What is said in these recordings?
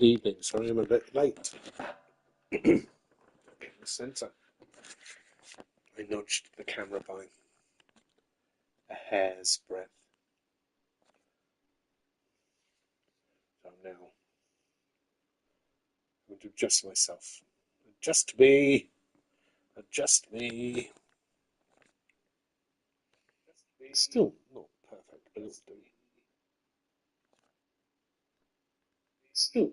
Evening. Sorry, I'm a bit late. The centre. I nudged the camera by a hair's breadth. So I'm now going to adjust myself. Adjust me. Adjust me. Still not perfect, but it'll do. Still.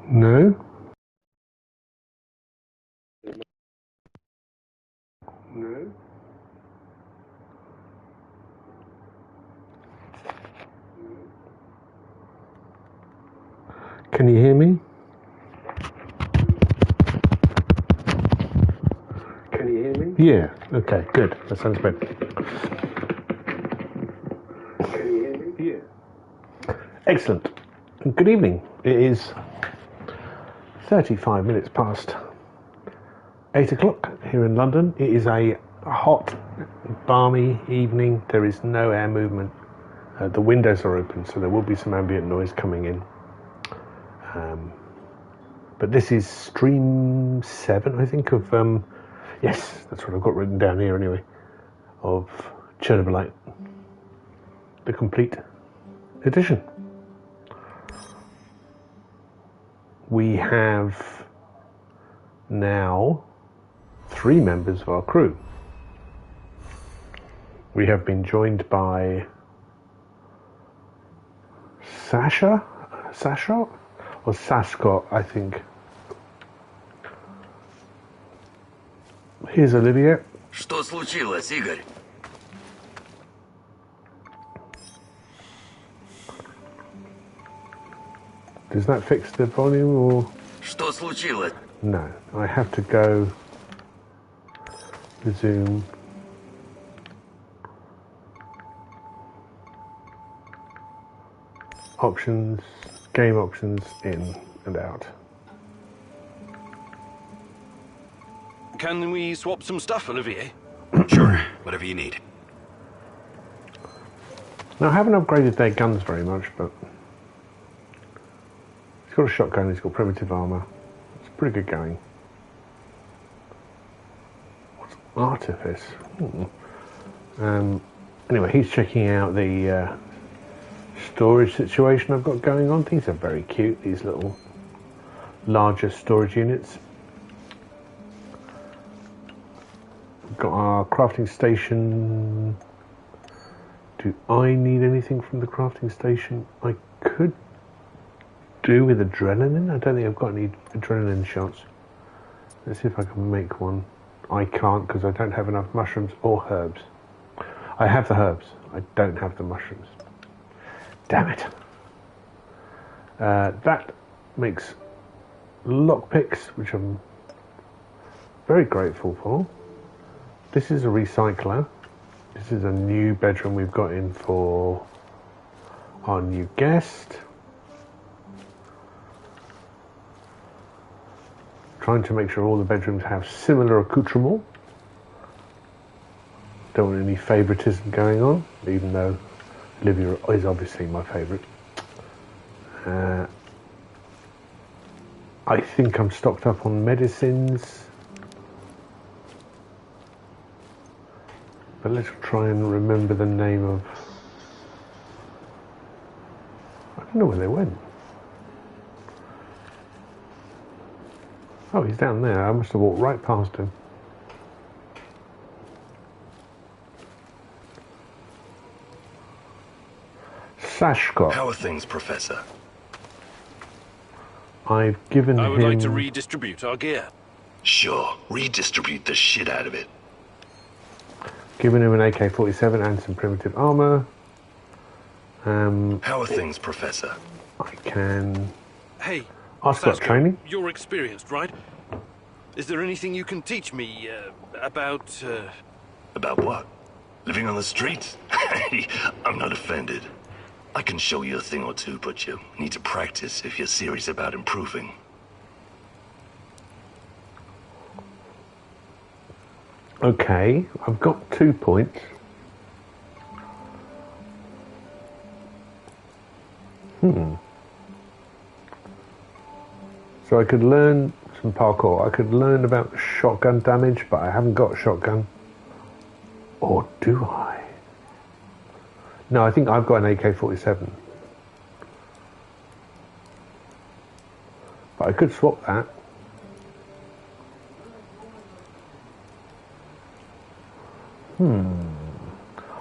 No. No. Can you hear me? Can you hear me? Yeah. Okay, good. That sounds good. Can you hear me? Yeah. Excellent. Good evening. It is 35 minutes past 8 o'clock here in London. It is a hot, balmy evening. There is no air movement. The windows are open, so there will be some ambient noise coming in. But this is stream 7, I think, of... yes, that's what I've got written down here anyway, of Chernobylite, the complete edition. We have now 3 members of our crew. We have been joined by Sasha or Sascot, I think. Here's Olivia. Что случилось, Игорь? Does that fix the volume or? Что случилось? No, I have to go resume. Options, game options, in and out. Can we swap some stuff, Olivier? Sure, whatever you need. Now, I haven't upgraded their guns very much, but he's got a shotgun, he's got primitive armor. It's pretty good going. What's artifice? Anyway, he's checking out the storage situation I've got going on. These are very cute, these little larger storage units. We've got our crafting station. Do I need anything from the crafting station? I could do with adrenaline. I don't think I've got any adrenaline shots. Let's see if I can make one. I can't because I don't have enough mushrooms or herbs. I have the herbs. I don't have the mushrooms. Damn it. That makes lockpicks, which I'm very grateful for. This is a recycler. This is a new bedroom we've got in for our new guest. Trying to make sure all the bedrooms have similar accoutrement. Don't want any favoritism going on, even though Olivia is obviously my favourite. I think I'm stocked up on medicines. But let's try and remember the name of... I don't know where they went. Oh, he's down there. I must have walked right past him. Sashkot. How are things, Professor? I've given him... I would like to redistribute our gear. Sure, redistribute the shit out of it. Given him an AK-47 and some primitive armor. How are things, Professor? I can... Hey, ask about training. You're experienced, right? Is there anything you can teach me about... About what? Living on the streets? I'm not offended. I can show you a thing or two, but you need to practice if you're serious about improving. Okay, I've got 2 points. So I could learn some parkour. I could learn about shotgun damage, but I haven't got a shotgun. Or do I? No, I think I've got an AK-47. But I could swap that.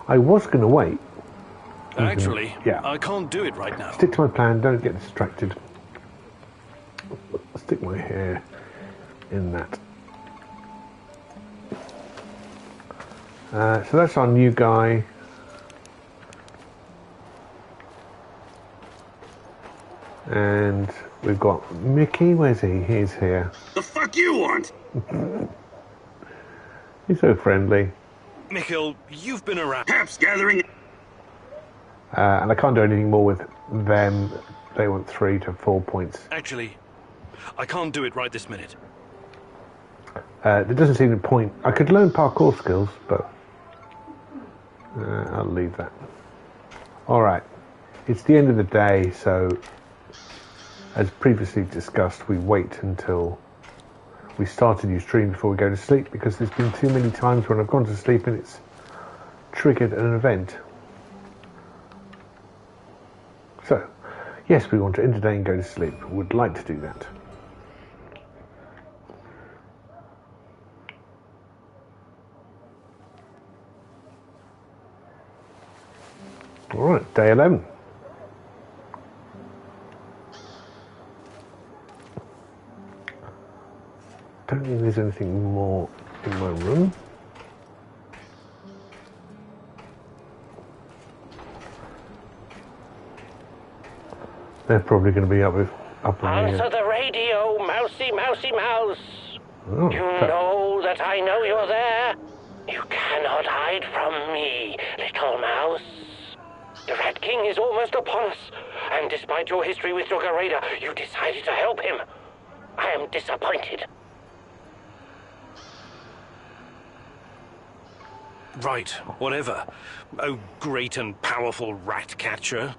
I was going to wait. Actually, Yeah. I can't do it right now. Stick to my plan, don't get distracted. Stick my hair in that. So that's our new guy. And we've got Mickey. Where's he? He's here. The fuck you want? He's so friendly. Mikhail, you've been around. Perhaps gathering. And I can't do anything more with them. They want 3 to 4 points. Actually, I can't do it right this minute. There doesn't seem a point. I could learn parkour skills, but I'll leave that. Alright. It's the end of the day, so as previously discussed, we wait until we start a new stream before we go to sleep, because there's been too many times when I've gone to sleep and it's triggered an event. So, yes, we want to end the day and go to sleep. Would like to do that. Alright, day 11. Don't think there's anything more in my room. They're probably going to be up in Answer the... the radio, mousy, mousy, mouse. Oh, You know that I know you're there. You cannot hide from me, little mouse. The Rat King is almost upon us, and despite your history with Doggerada, you decided to help him. I am disappointed. Right, whatever. Oh, great and powerful rat catcher.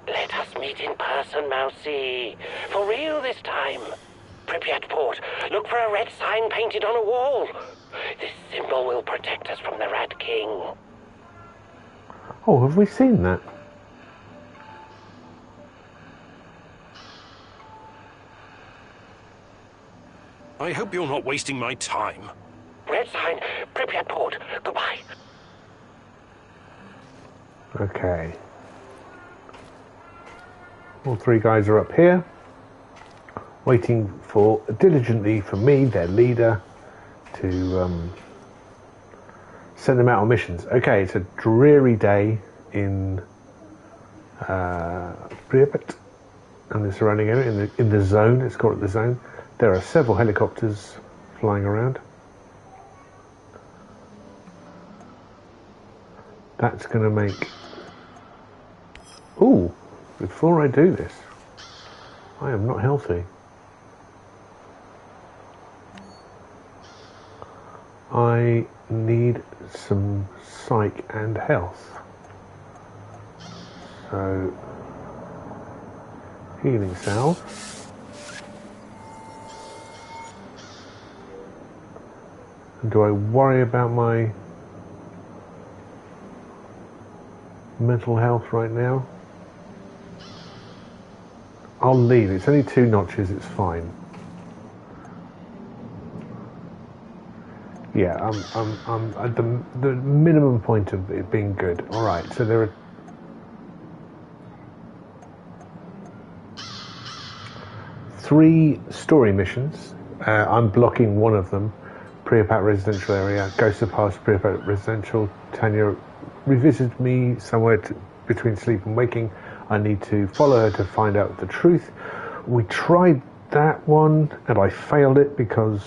Let us meet in person, mousy. For real this time. Pripyat Port, look for a red sign painted on a wall. This symbol will protect us from the Rat King. Oh, have we seen that? I hope you're not wasting my time. Red sign, Pripyat Port. Goodbye. Okay. All 3 guys are up here, waiting diligently for me, their leader, to send them out on missions. Okay, it's a dreary day in Pripyat and the surrounding area, in the zone. It's called the zone. There are several helicopters flying around. That's going to make... Ooh, before I do this, I am not healthy. I need some psych and health. So, healing salve. And do I worry about my mental health right now? I'll leave. It's only 2 notches. It's fine. Yeah, I'm at the minimum point of it being good. All right. So there are 3 story missions. I'm blocking one of them. Pripyat residential area. Ghost of Past Pripyat residential. Tanya revisited me somewhere between sleep and waking. I need to follow her to find out the truth. We tried that one and I failed it because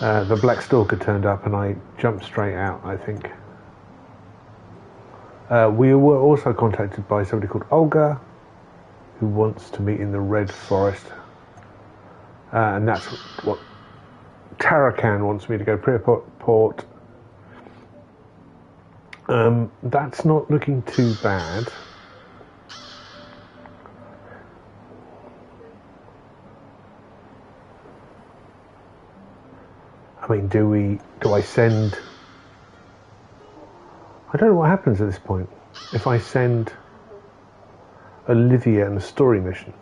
the Black Stalker turned up and I jumped straight out, I think. We were also contacted by somebody called Olga, who wants to meet in the Red Forest. And that's what Tarakan wants me to go port. That's not looking too bad. I mean, do I send... I don't know what happens at this point. If I send Olivia and a story mission.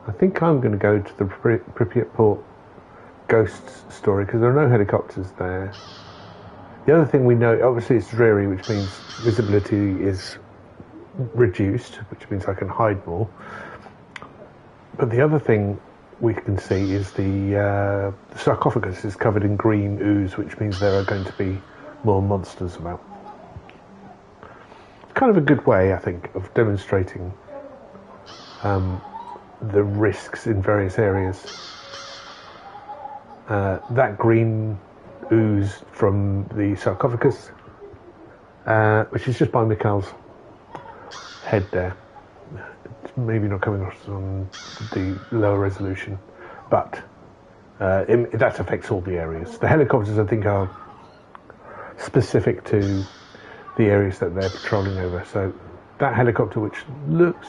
I think I'm going to go to the Pripyat port ghost story because there are no helicopters there. The other thing we know, obviously it's dreary, which means visibility is reduced, which means I can hide more. But the other thing we can see is the sarcophagus is covered in green ooze, which means there are going to be more monsters about. It's kind of a good way, I think, of demonstrating the risks in various areas. That green ooze from the sarcophagus, which is just by Mikhail's head there. It's maybe not coming across on the lower resolution, but that affects all the areas. The helicopters, I think, are specific to the areas that they're patrolling over. So that helicopter, which looks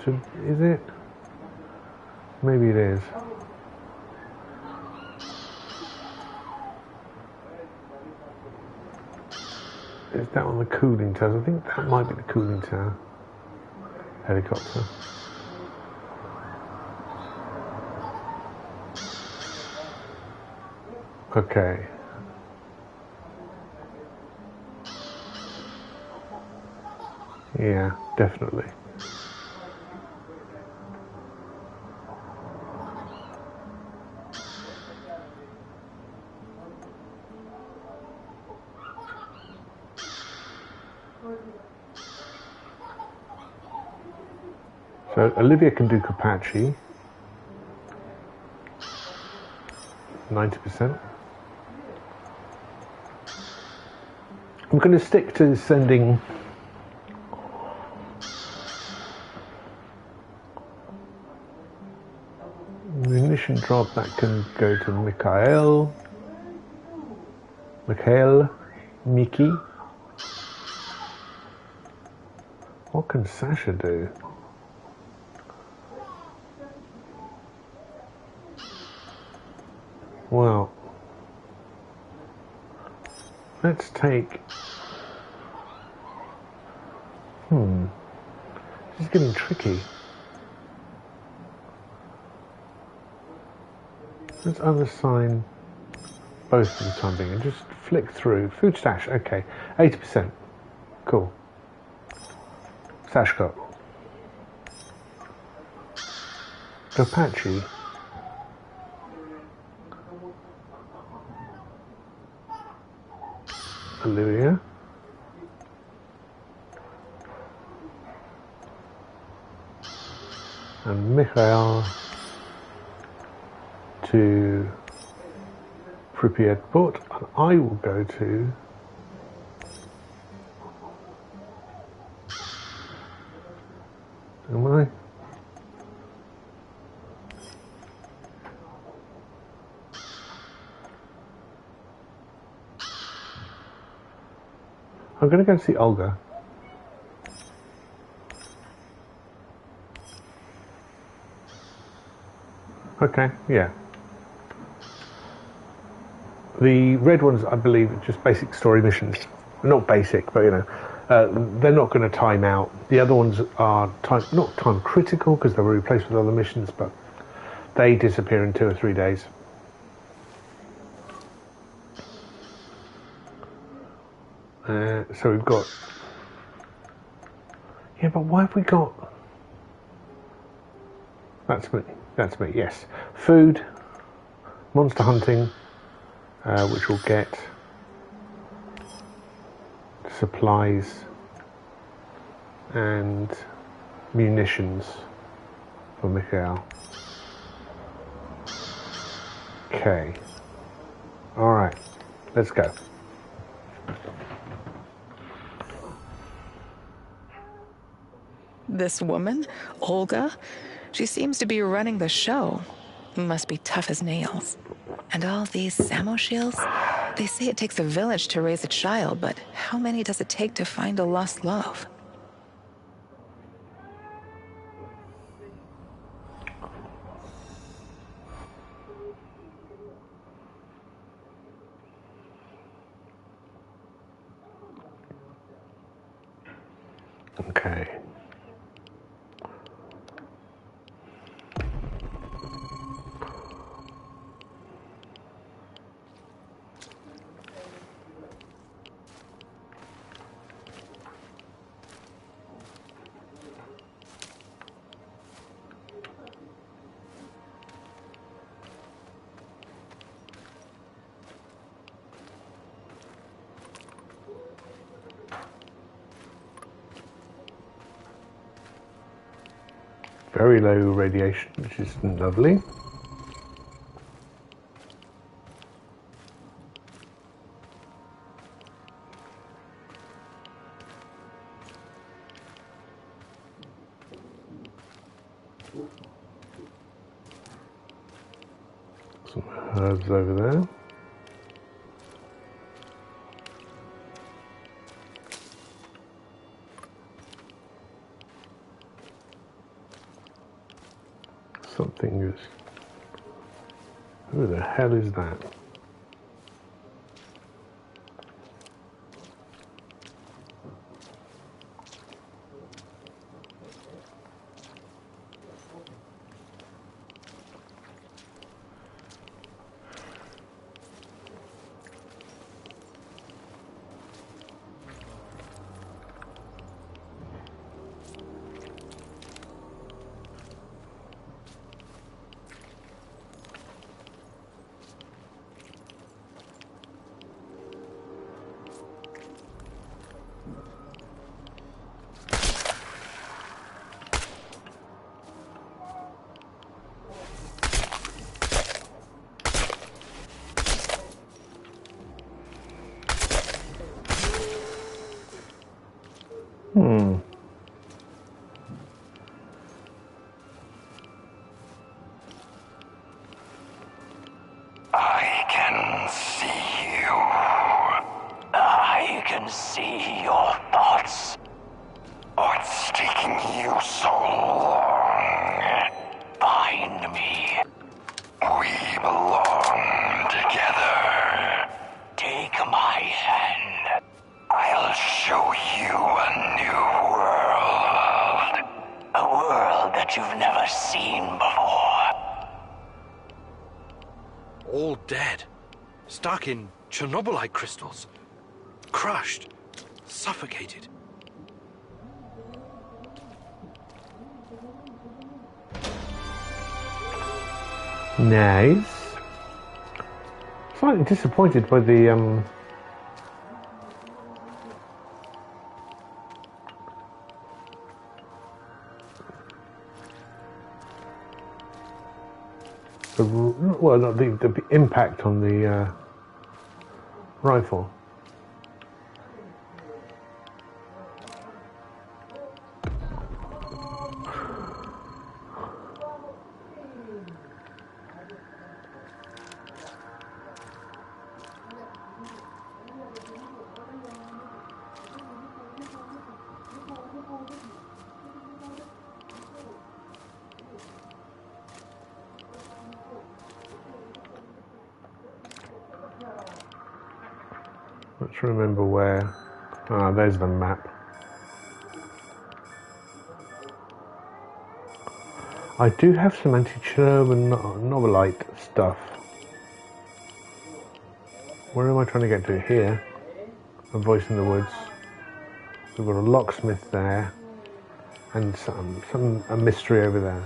to... is it? Maybe it is. Is that on the cooling towers? I think that might be the cooling tower helicopter. Okay. Yeah, definitely. So Olivia can do Kapachi, 90%. I'm going to stick to sending munition drop. That can go to Mikhail, Miki. What can Sasha do? Well, let's take... This is getting tricky. Let's unassign both for the time being and just flick through. Food stash, okay. 80%. Cool. Sashko. Apache. Olivia. And Mikhail to Pripyat port, and I will go to am I? I'm going to go see Olga. Okay, yeah. The red ones, I believe, are just basic story missions. Not basic, but you know, they're not going to time out. The other ones are not time critical because they were replaced with other missions, but they disappear in 2 or 3 days. So we've got... Yeah, but why have we got... That's me, yes. Food, monster hunting, which will get supplies and munitions for Mikhail. Okay. Alright, let's go. This woman, Olga, she seems to be running the show. Must be tough as nails. And all these Samosiels, they say it takes a village to raise a child, but how many does it take to find a lost love? Okay. Very low radiation, which is lovely. Some herbs over there. Something is... Who the hell is that? I can see you. I can see your thoughts. What's taking you so long? Find me. We belong together. Take my hand. I'll show you a new world. A world that you've never seen before. All dead. Stuck in Chernobylite crystals. Crushed. Suffocated. Nice. Slightly disappointed by the well, not the impact on the rifle. Let's remember where. Ah, there's the map. I do have some anti-Chernobylite stuff. Where am I trying to get to? Here. A voice in the woods. We've got a locksmith there, and a mystery over there.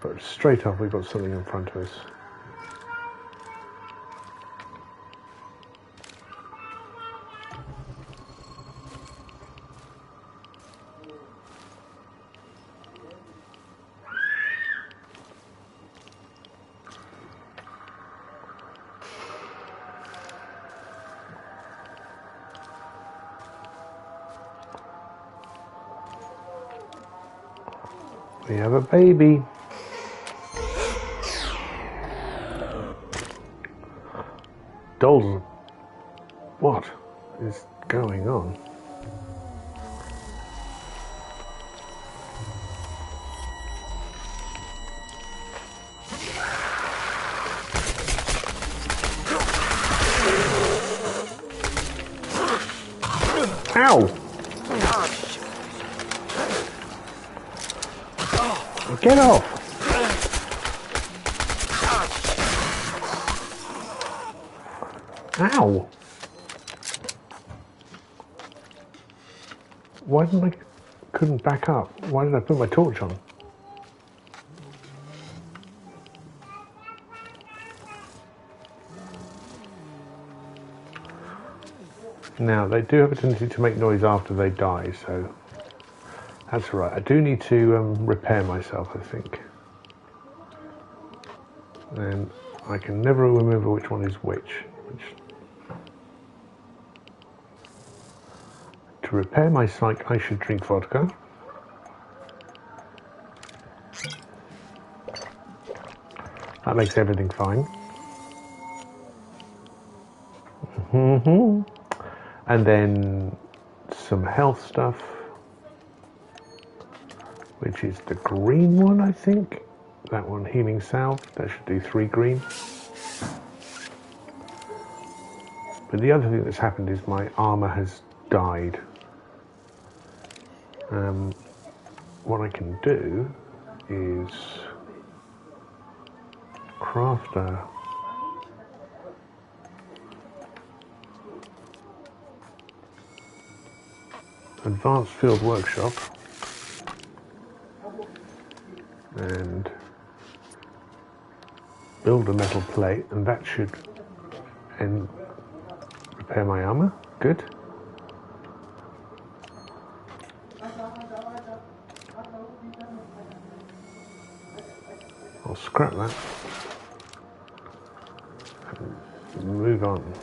But straight up, we've got something in front of us. We have a baby. Dolls. What is going on? Ow! Get off! Ow! Why didn't I... couldn't back up? Why did I put my torch on? Now, they do have a tendency to make noise after they die, so that's all right. I do need to repair myself, I think. And I can never remember which one is which. To repair my psych, I should drink vodka. That makes everything fine. And then some health stuff, which is the green one, I think. That one, healing salve, that should do 3 green. But the other thing that's happened is my armor has died. What I can do is craft a advanced field workshop and build a metal plate, and that should repair my armor. Good. I'll scrap that and move on.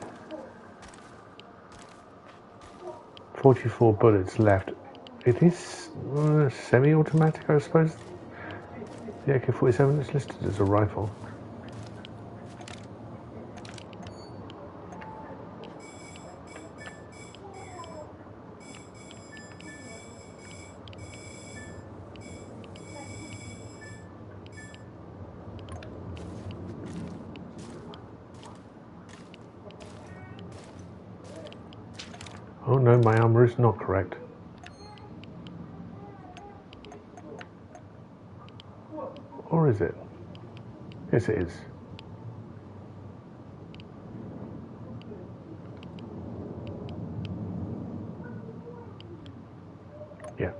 44 bullets left. It is semi-automatic, I suppose. The AK-47 is listed as a rifle. Oh no, my armor is not correct. Or is it? Yes, it is. Yeah.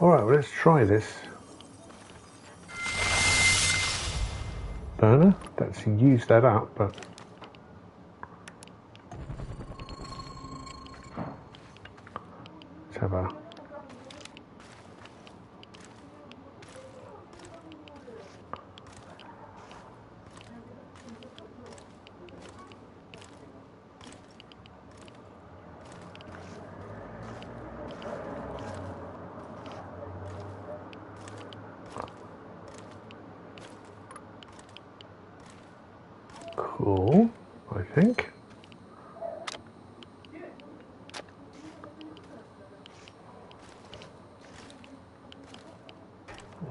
Alright, well, let's try this. Burner, that's used that up, but let's have a cool, I think.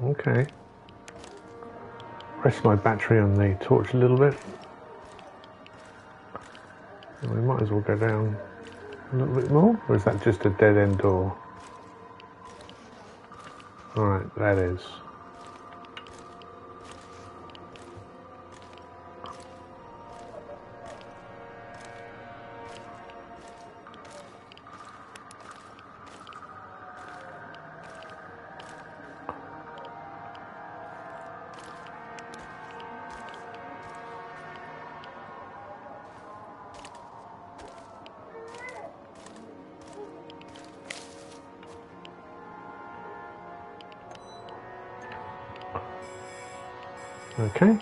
Okay. Rest my battery on the torch a little bit. And we might as well go down a little bit more, or is that just a dead end door? Alright, that is. Okay.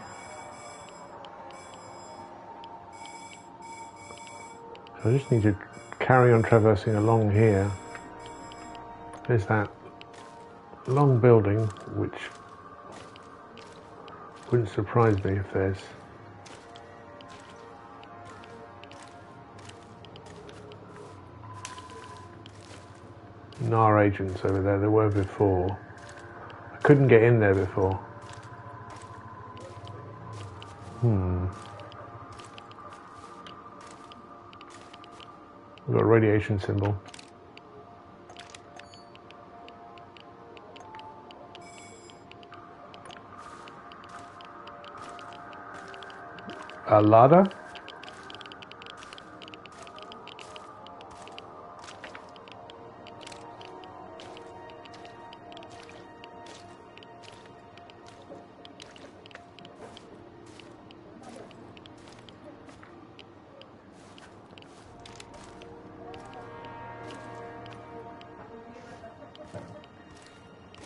So I just need to carry on traversing along here. There's that long building, which wouldn't surprise me if there's NAR agents over there. There were before. I couldn't get in there before. We've got a radiation symbol. A ladder?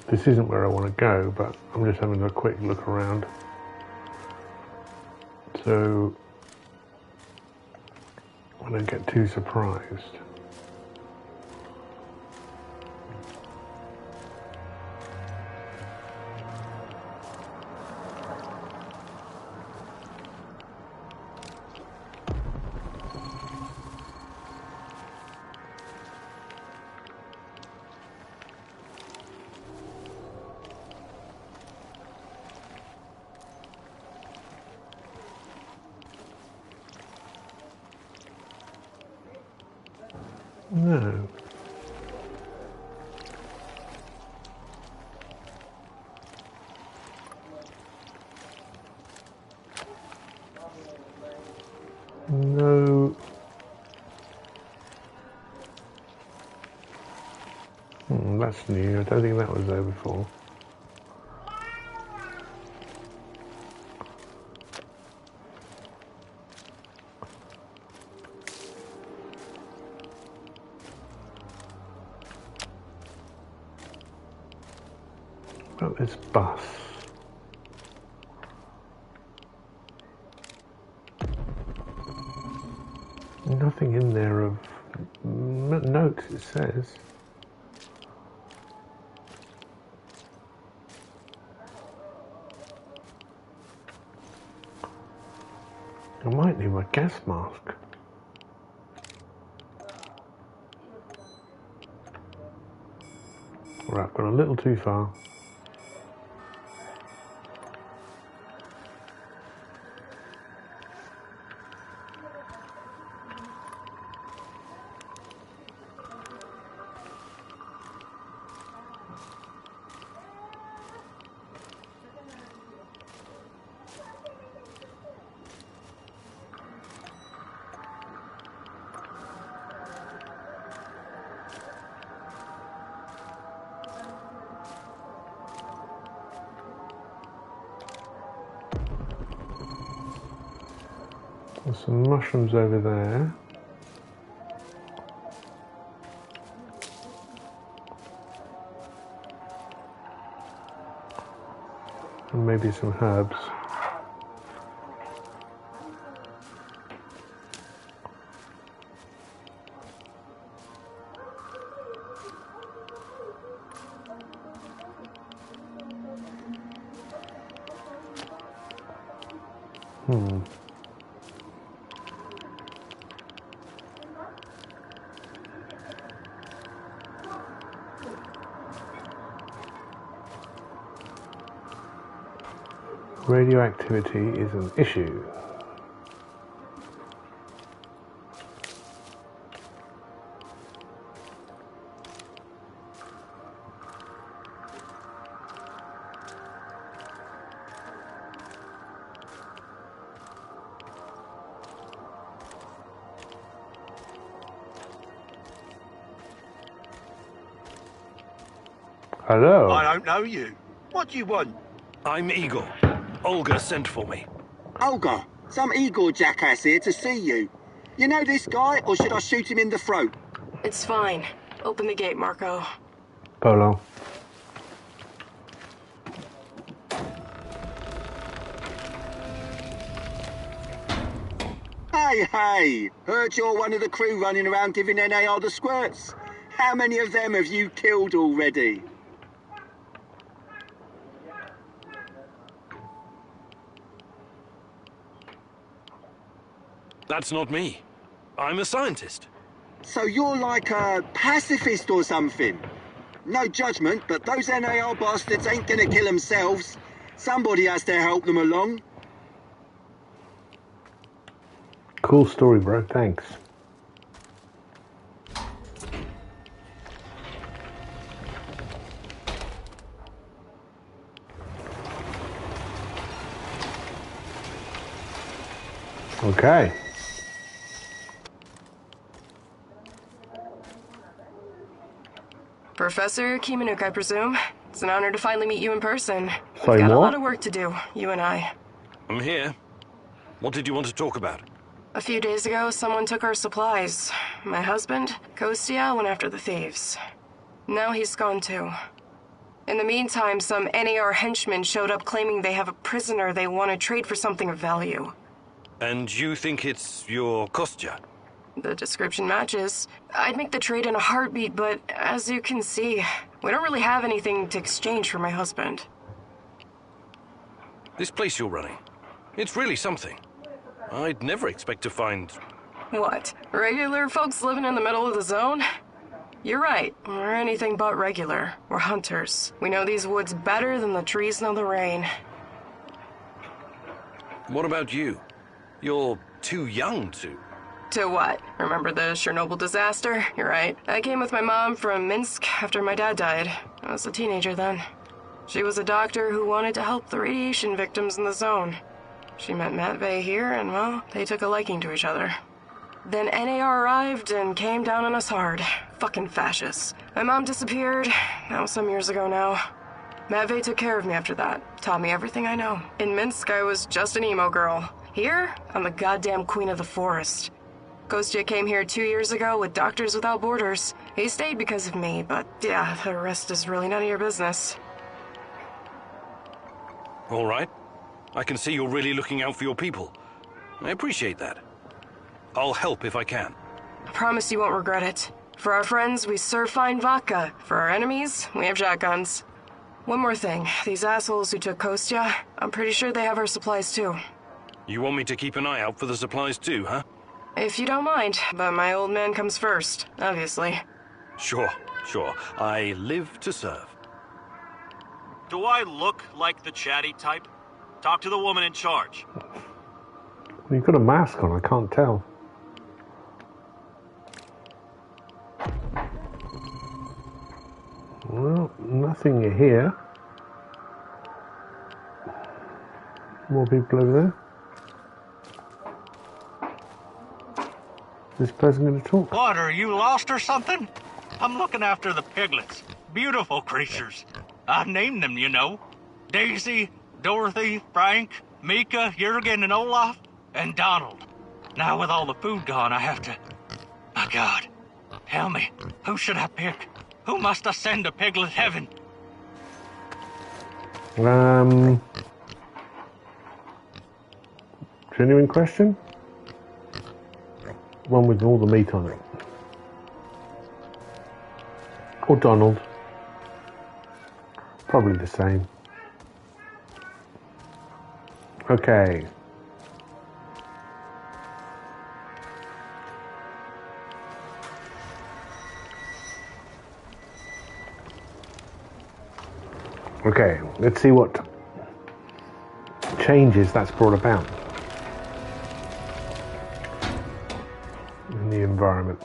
This isn't where I want to go, but I'm just having a quick look around. So I don't get too surprised. No. No. That's new. I don't think that was there before. About this bus. Nothing in there of notes, it says. I might need my gas mask. Right, I've gone a little too far. There's some mushrooms over there. And maybe some herbs. Radioactivity is an issue. Hello. I don't know you. What do you want? I'm Igor. Olga sent for me. Olga, some Igor jackass here to see you. You know this guy, or should I shoot him in the throat? It's fine. Open the gate, Marco. Polo. Hey! Heard you're one of the crew running around giving NAR the squirts. How many of them have you killed already? That's not me. I'm a scientist. So you're like a pacifist or something? No judgment, but those NAR bastards ain't gonna kill themselves. Somebody has to help them along. Cool story, bro. Thanks. Okay. Professor Kimanuk, I presume. It's an honor to finally meet you in person. Sorry, We've got a what? lot of work to do, you and I. I'm here. What did you want to talk about? A few days ago, someone took our supplies. My husband, Kostya, went after the thieves. Now he's gone too. In the meantime, some NAR henchmen showed up claiming they have a prisoner they want to trade for something of value. And you think it's your Kostya? The description matches. I'd make the trade in a heartbeat, but as you can see, we don't really have anything to exchange for my husband. This place you're running, it's really something. I'd never expect to find... What? Regular folks living in the middle of the zone? You're right. We're anything but regular. We're hunters. We know these woods better than the trees know the rain. What about you? You're too young to... To what? Remember the Chernobyl disaster? You're right. I came with my mom from Minsk after my dad died. I was a teenager then. She was a doctor who wanted to help the radiation victims in the zone. She met Matvey here, and well, they took a liking to each other. Then NAR arrived and came down on us hard. Fucking fascists. My mom disappeared. That was some years ago now. Matvey took care of me after that. Taught me everything I know. In Minsk, I was just an emo girl. Here, I'm the goddamn queen of the forest. Kostya came here 2 years ago with Doctors Without Borders. He stayed because of me, but yeah, the rest is really none of your business. All right. I can see you're really looking out for your people. I appreciate that. I'll help if I can. I promise you won't regret it. For our friends, we serve fine vodka. For our enemies, we have shotguns. One more thing. These assholes who took Kostya, I'm pretty sure they have our supplies too. You want me to keep an eye out for the supplies too, huh? If you don't mind, but my old man comes first, obviously. Sure. I live to serve. Do I look like the chatty type? Talk to the woman in charge. You've got a mask on, I can't tell. Well, nothing here. More people over there. Is this person going to talk? What, are you lost or something? I'm looking after the piglets. Beautiful creatures. I've named them, you know. Daisy, Dorothy, Frank, Mika, Jurgen, and Olaf, and Donald. Now with all the food gone, I have to... My God. Tell me, who should I pick? Who must I send to Piglet Heaven? Genuine question? One with all the meat on it. Or Donald. Probably the same. Okay. Okay, let's see what changes that's brought about in the environment.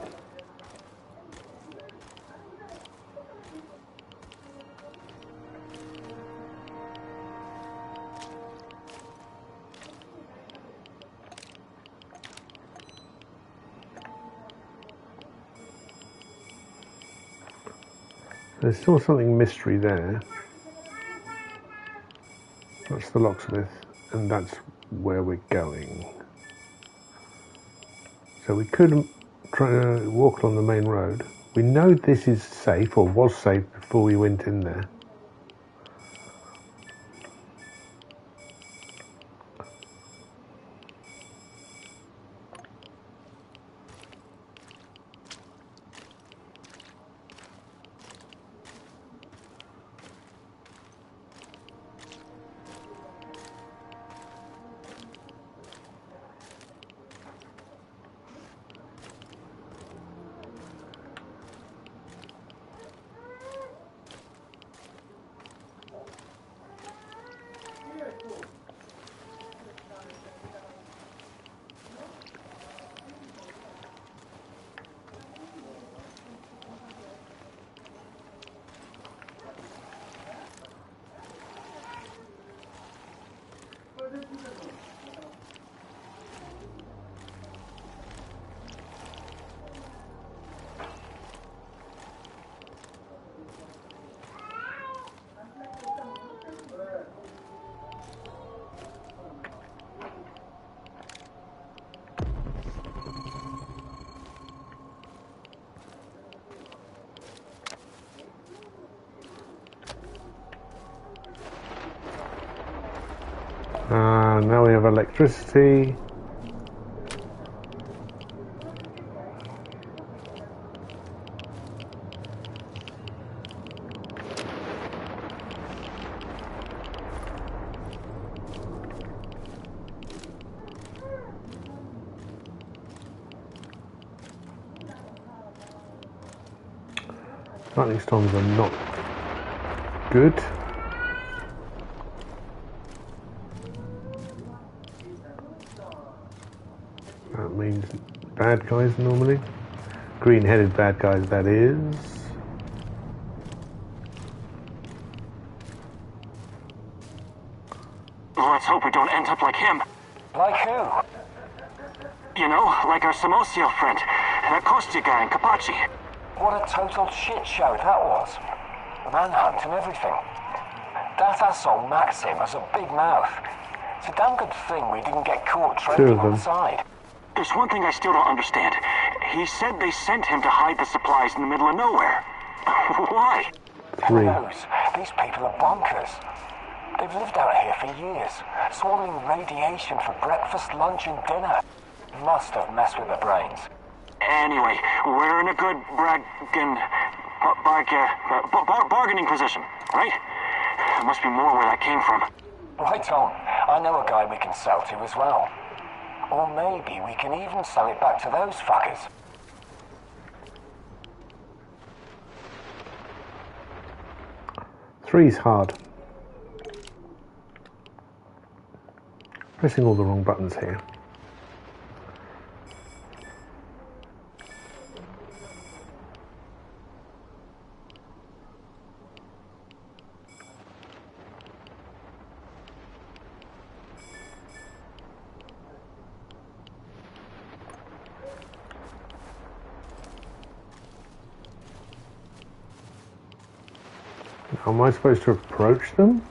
There's still something mystery there. That's the locksmith, and that's where we're going. So we could try to walk along the main road. We know this is safe, or was safe before we went in there. Now we have electricity. Lightning storms are not good. That means bad guys normally. Green-headed bad guys, that is. Let's hope we don't end up like him. Like who? You know, like our Samosiel friend, that Kostya guy in Kapachi. What a total shit show that was. Manhunt and everything. That asshole Maxim has a big mouth. It's a damn good thing we didn't get caught trading on the side. There's one thing I still don't understand. He said they sent him to hide the supplies in the middle of nowhere. Why? Who knows? These people are bonkers. They've lived out here for years, swallowing radiation for breakfast, lunch and dinner. Must have messed with their brains. Anyway, we're in a good bargaining position, right? There must be more where that came from. Right on. I know a guy we can sell to as well. Or maybe we can even sell it back to those fuckers. Three's hard. Pressing all the wrong buttons here. Am I supposed to approach them?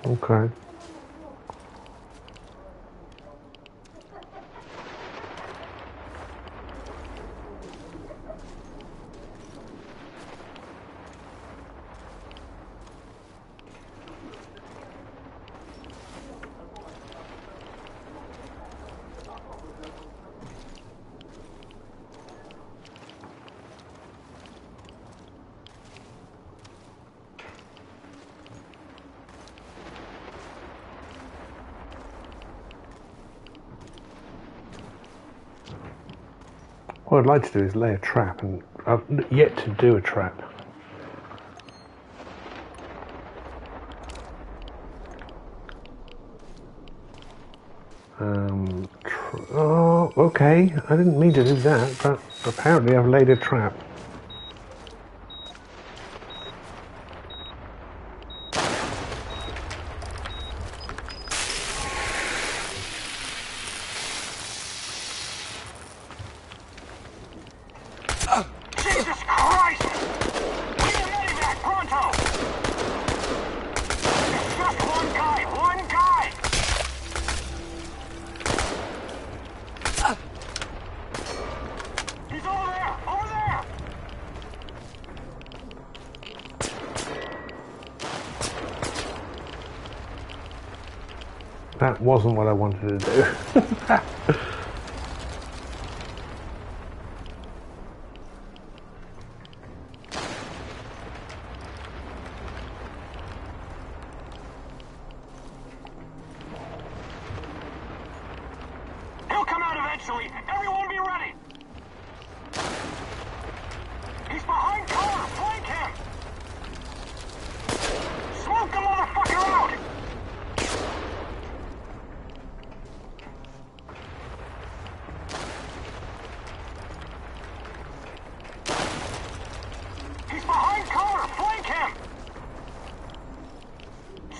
Okay. What I'd like to do is lay a trap, and I've yet to do a trap. Oh, okay. I didn't mean to do that, but apparently I've laid a trap. Jesus Christ! Get a medivac, pronto! It's just one guy! He's over there! Over there! That wasn't what I wanted to do.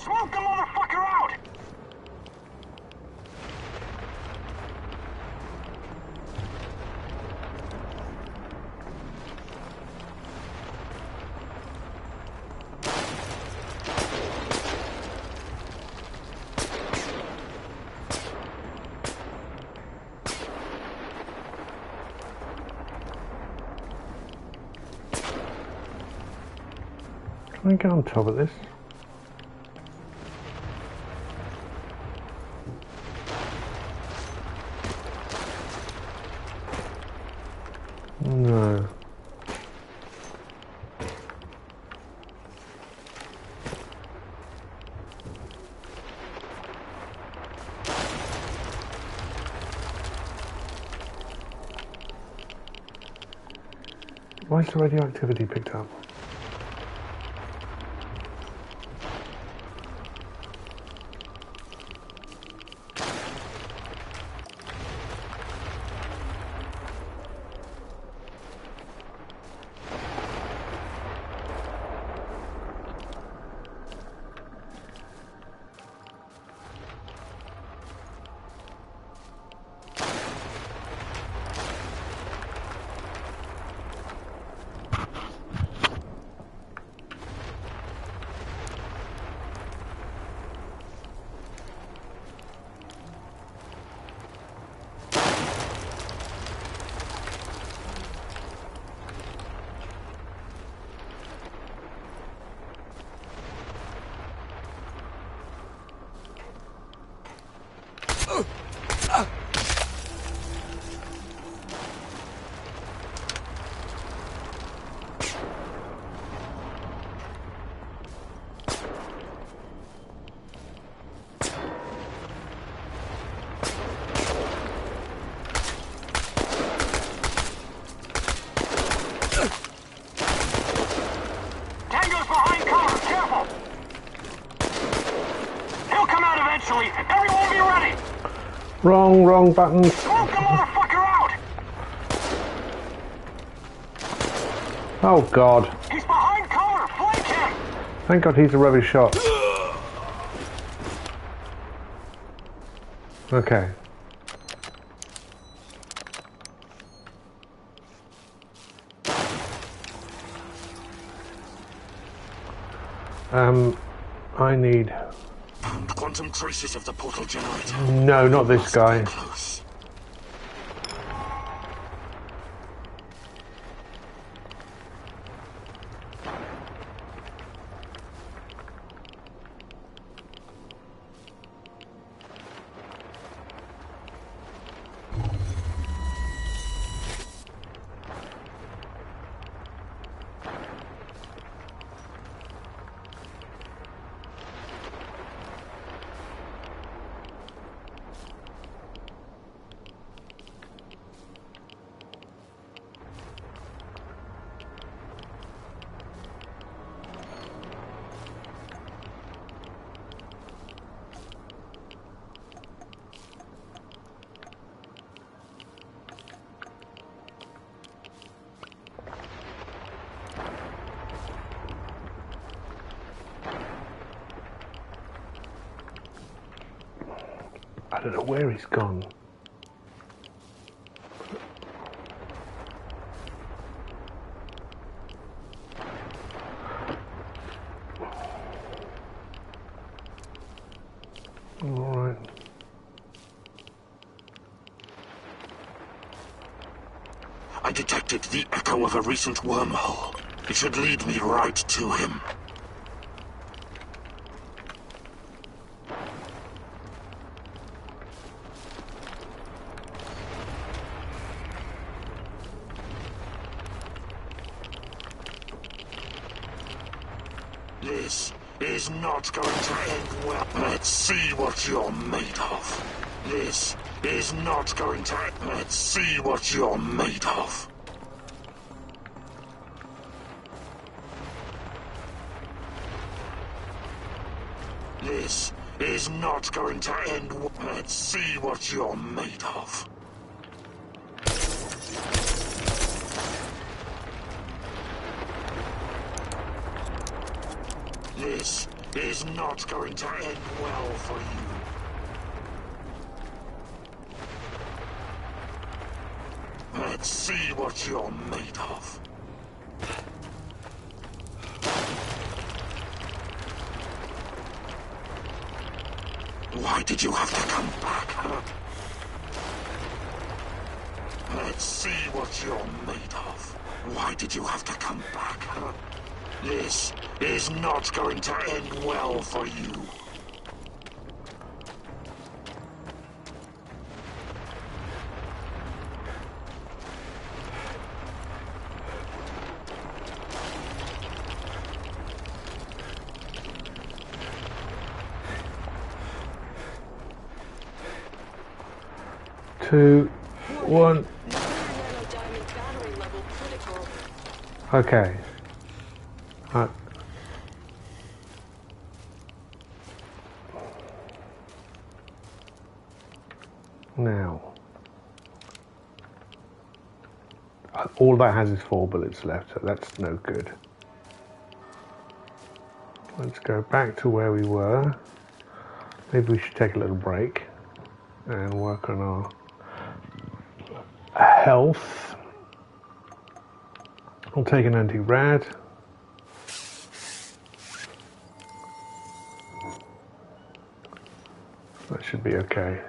Smoke the motherfucker out! Can I get on top of this? No. Why is the radioactivity picked up? Everyone be ready! Wrong buttons. Smoke the motherfucker out! Oh God. He's behind cover! Flank him! Thank God he's a rubbish shot. Okay. I need... Found quantum traces of the portal generator. No, not this guy. Close. I don't know where he's gone. All right. I detected the echo of a recent wormhole. It should lead me right to him. This is not going to end well. Let's see what you're made of. This is not going to end. Let's see what you're made of. This is not going to end well. Let's see what you're made of. This is not going to end well for you. Let's see what you're made of. Why did you have to come back, huh? Let's see what you're made of. Why did you have to come back, huh? This is not going to end well for you. Two, one. Okay. Now, all that has is 4 bullets left, so that's no good. Let's go back to where we were. Maybe we should take a little break and work on our health. I'll take an anti-rad. That should be okay.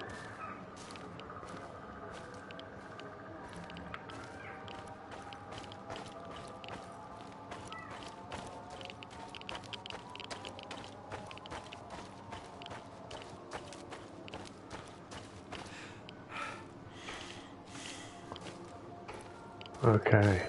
Okay.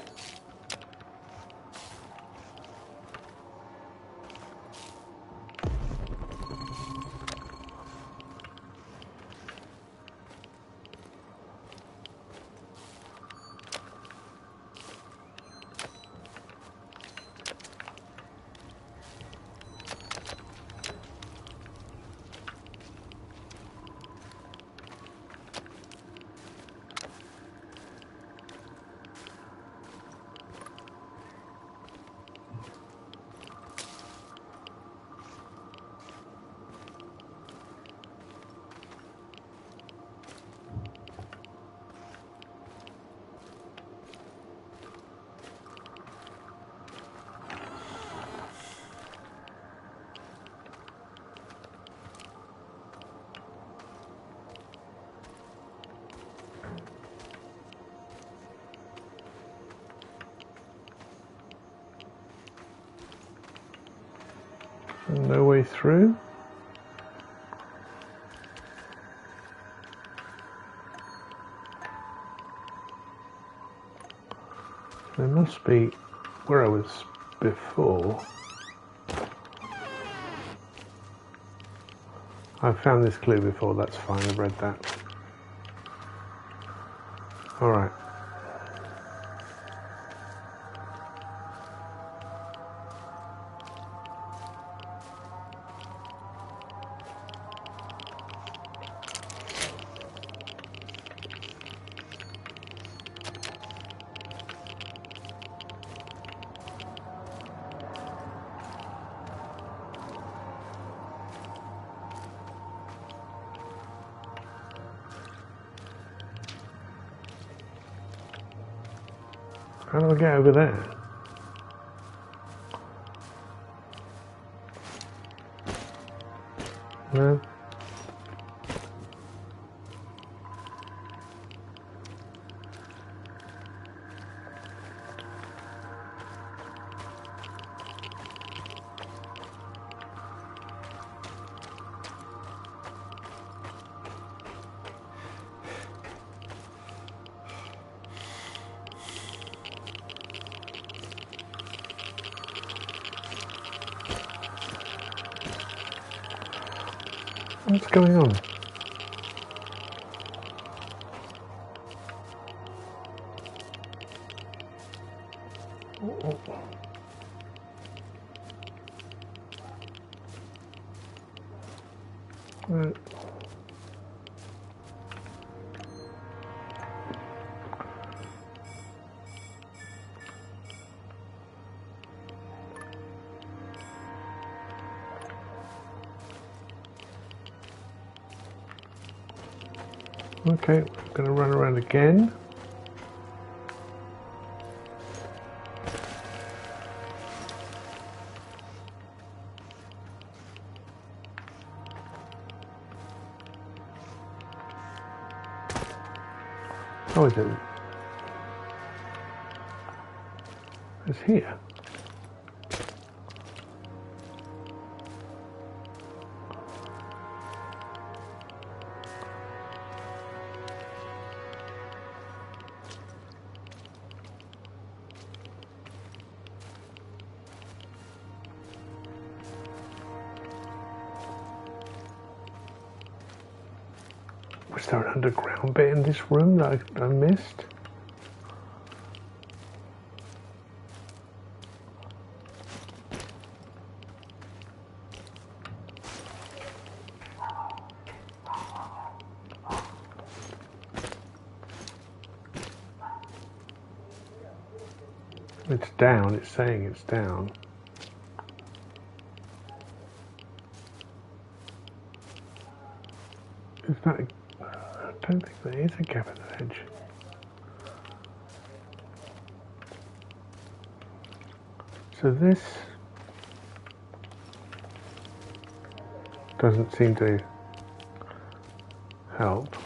No way through. There must be where I was before. I've found this clue before, that's fine, I've read that. Alright. How do I get over there? No? What's going on? Right. Okay, I'm going to run around again. Oh, is it? It's here. Was there an underground bit in this room that I missed? It's down, it's saying it's down. Is that I don't think there is a gap at the edge. So this doesn't seem to help.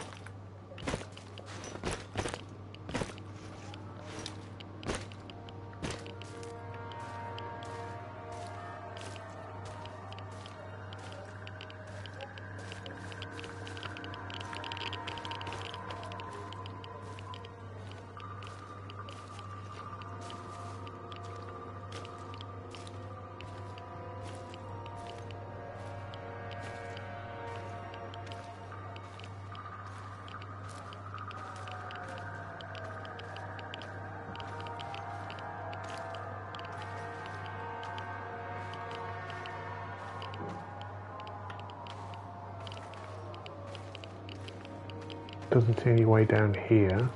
Doesn't see any way down here.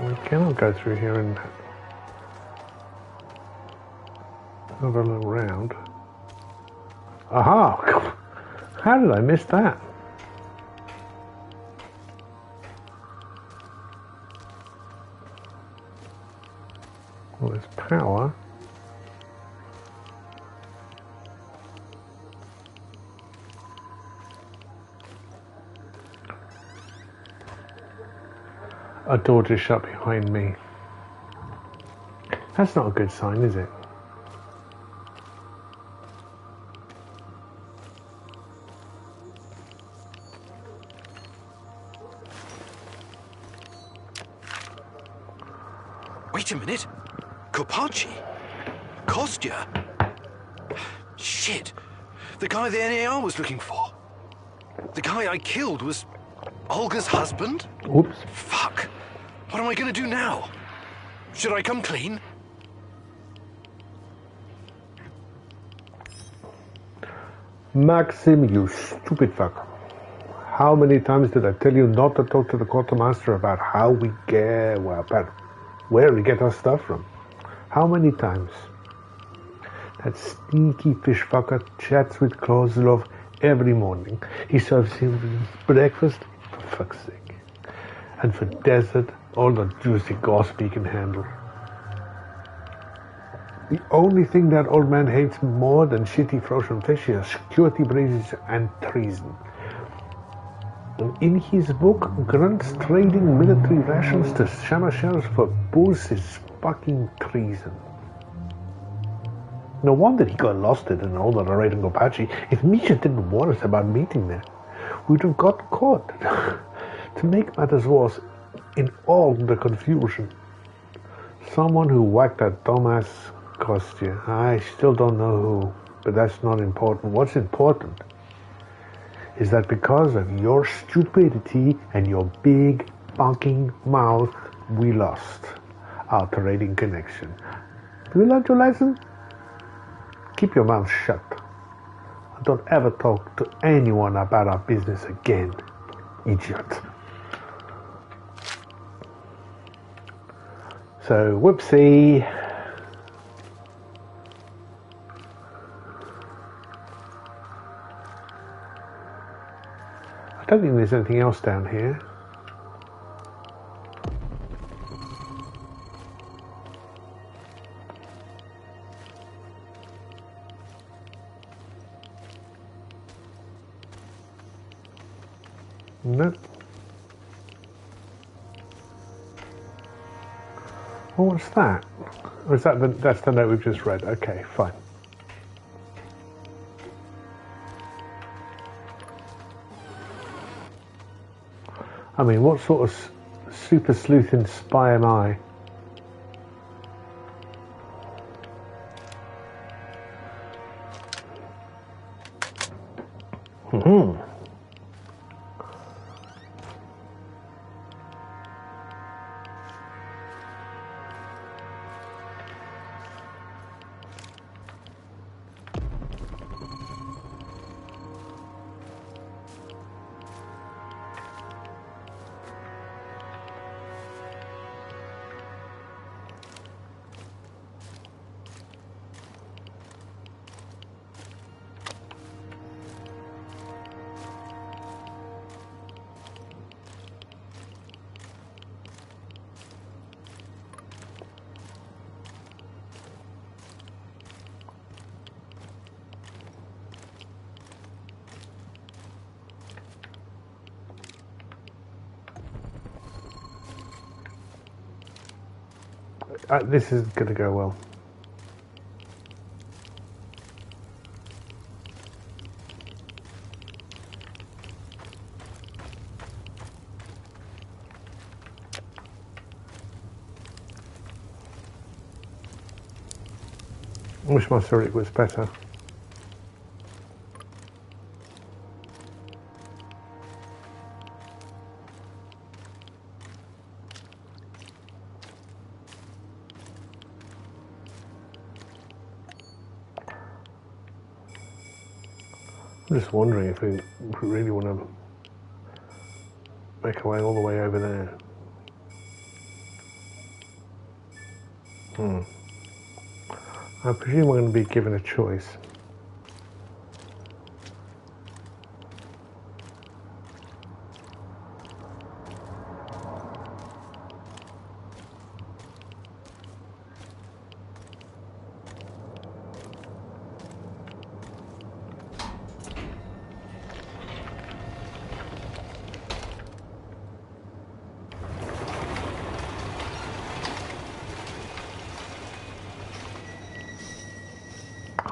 We cannot go through here and have a look around. Aha! How did I miss that? Well, there's power. A door just shut behind me. That's not a good sign, is it? Wait a minute. Kopachi? Kostya? Shit. The guy the NAR was looking for. The guy I killed was Olga's husband? Oops. Fuck. What am I gonna do now? Should I come clean? Maxim, you stupid fucker. How many times did I tell you not to talk to the quartermaster about how we get, well, about where we get our stuff from? How many times? That sneaky fish fucker chats with Kozlov every morning. He serves him breakfast, for fuck's sake. And for dessert, all the juicy gossip he can handle. The only thing that old man hates more than shitty frozen fish is security breaches and treason. And in his book, Grunt's trading military rations to Samosiels for booze is fucking treason. No wonder he got lost in an older raid in Kopachi. If Misha didn't warn us about meeting there, we'd have got caught. To make matters worse, in all the confusion, someone who whacked that dumbass Kostya. I still don't know who, but that's not important. What's important is that because of your stupidity and your big fucking mouth, we lost our trading connection. Do you learn your lesson? Keep your mouth shut. Don't ever talk to anyone about our business again, idiot. So, whoopsie. don't think there's anything else down here. Nope. Oh, what's that? Or is that that's the note we've just read? Okay, fine. I mean, what sort of super sleuthing spy am I? This is going to go well. I wish my Cyric was better. I'm just wondering if we really want to make our way all the way over there. I presume we're going to be given a choice.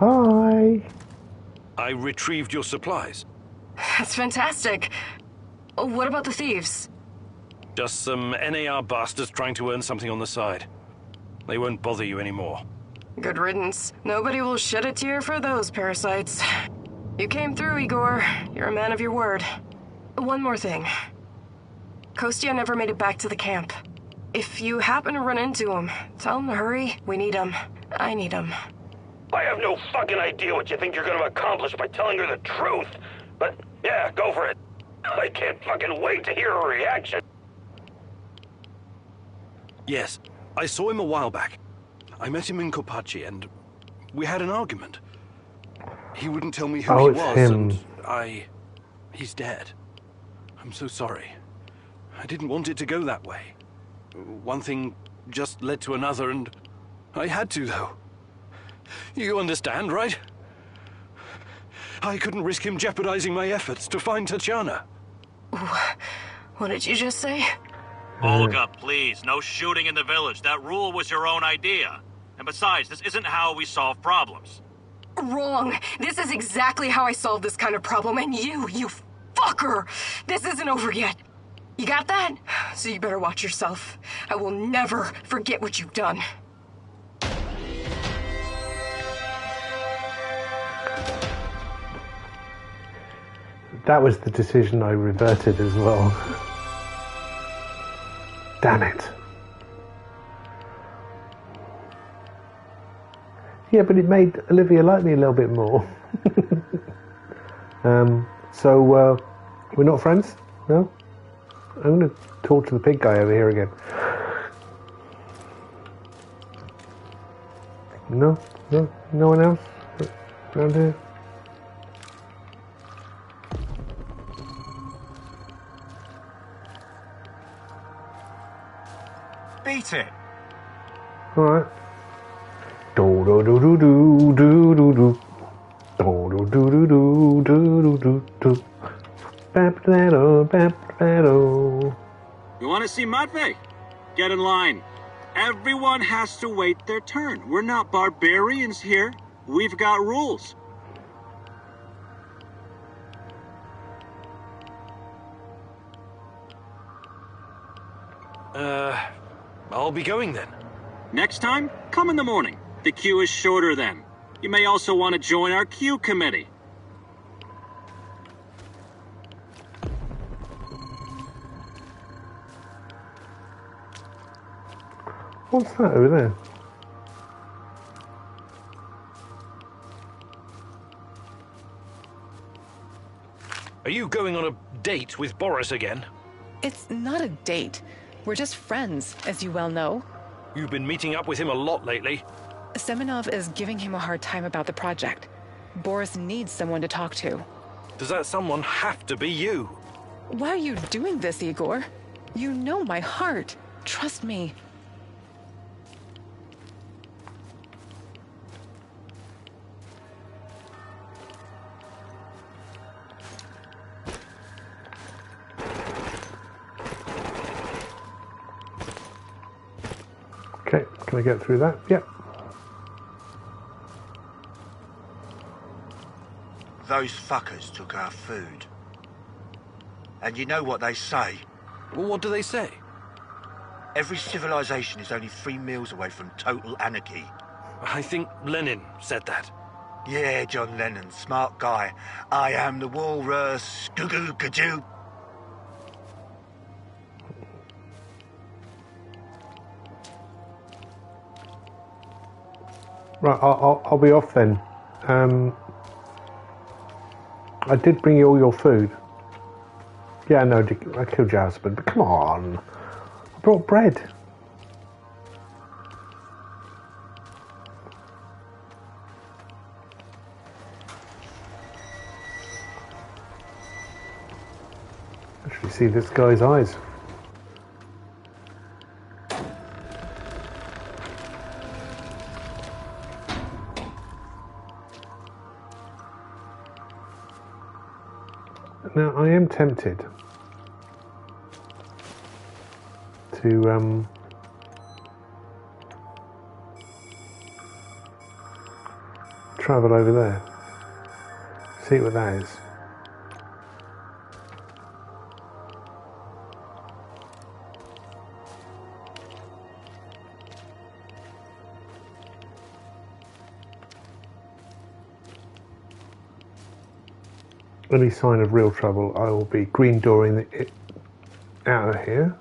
Hi. I retrieved your supplies. That's fantastic. What about the thieves? Just some NAR bastards trying to earn something on the side. They won't bother you anymore. Good riddance. Nobody will shed a tear for those parasites. You came through, Igor. You're a man of your word. One more thing. Kostya never made it back to the camp. If you happen to run into him, tell him to hurry. We need him. I need him. I have no fucking idea what you think you're gonna accomplish by telling her the truth. But, yeah, go for it. I can't fucking wait to hear her reaction. Yes, I saw him a while back. I met him in Kopachi and we had an argument. He wouldn't tell me who he was him. and he's dead. I'm so sorry. I didn't want it to go that way. One thing just led to another and I had to, though. You understand, right? I couldn't risk him jeopardizing my efforts to find Tatiana. What did you just say? Olga, please, no shooting in the village. That rule was your own idea. And besides, this isn't how we solve problems. Wrong. This is exactly how I solve this kind of problem. And you fucker! This isn't over yet. You got that? So you better watch yourself. I will never forget what you've done. That was the decision I reverted as well. Damn it. Yeah, but it made Olivia like me a little bit more. So, we're not friends? No? I'm going to talk to the pig guy over here again. No? No one else around here? beat it. Alright. Do do do do do do do do. Do do do do do do do do. Bap-da-do, bap-da-do. You want to see Matvey? Get in line. Everyone has to wait their turn. We're not barbarians here. We've got rules. I'll be going then. Next time, come in the morning. The queue is shorter then. You may also want to join our queue committee. What's that over there? Are you going on a date with Boris again? It's not a date. We're just friends, as you well know. You've been meeting up with him a lot lately. Semenov is giving him a hard time about the project. Boris needs someone to talk to. Does that someone have to be you? Why are you doing this, Igor? You know my heart. Trust me. Okay, can I get through that? Yep. Those fuckers took our food. And you know what they say? Well, what do they say? Every civilization is only 3 meals away from total anarchy. I think Lenin said that. Yeah, John Lennon, smart guy. I am the walrus. Goo-goo, gajoo. Right, I'll be off then. I did bring you all your food. Yeah, no, I killed your husband, but come on. I brought bread. Actually see this guy's eyes. Now, I am tempted to travel over there, see what that is. Any sign of real trouble, I will be green dooring it out of here.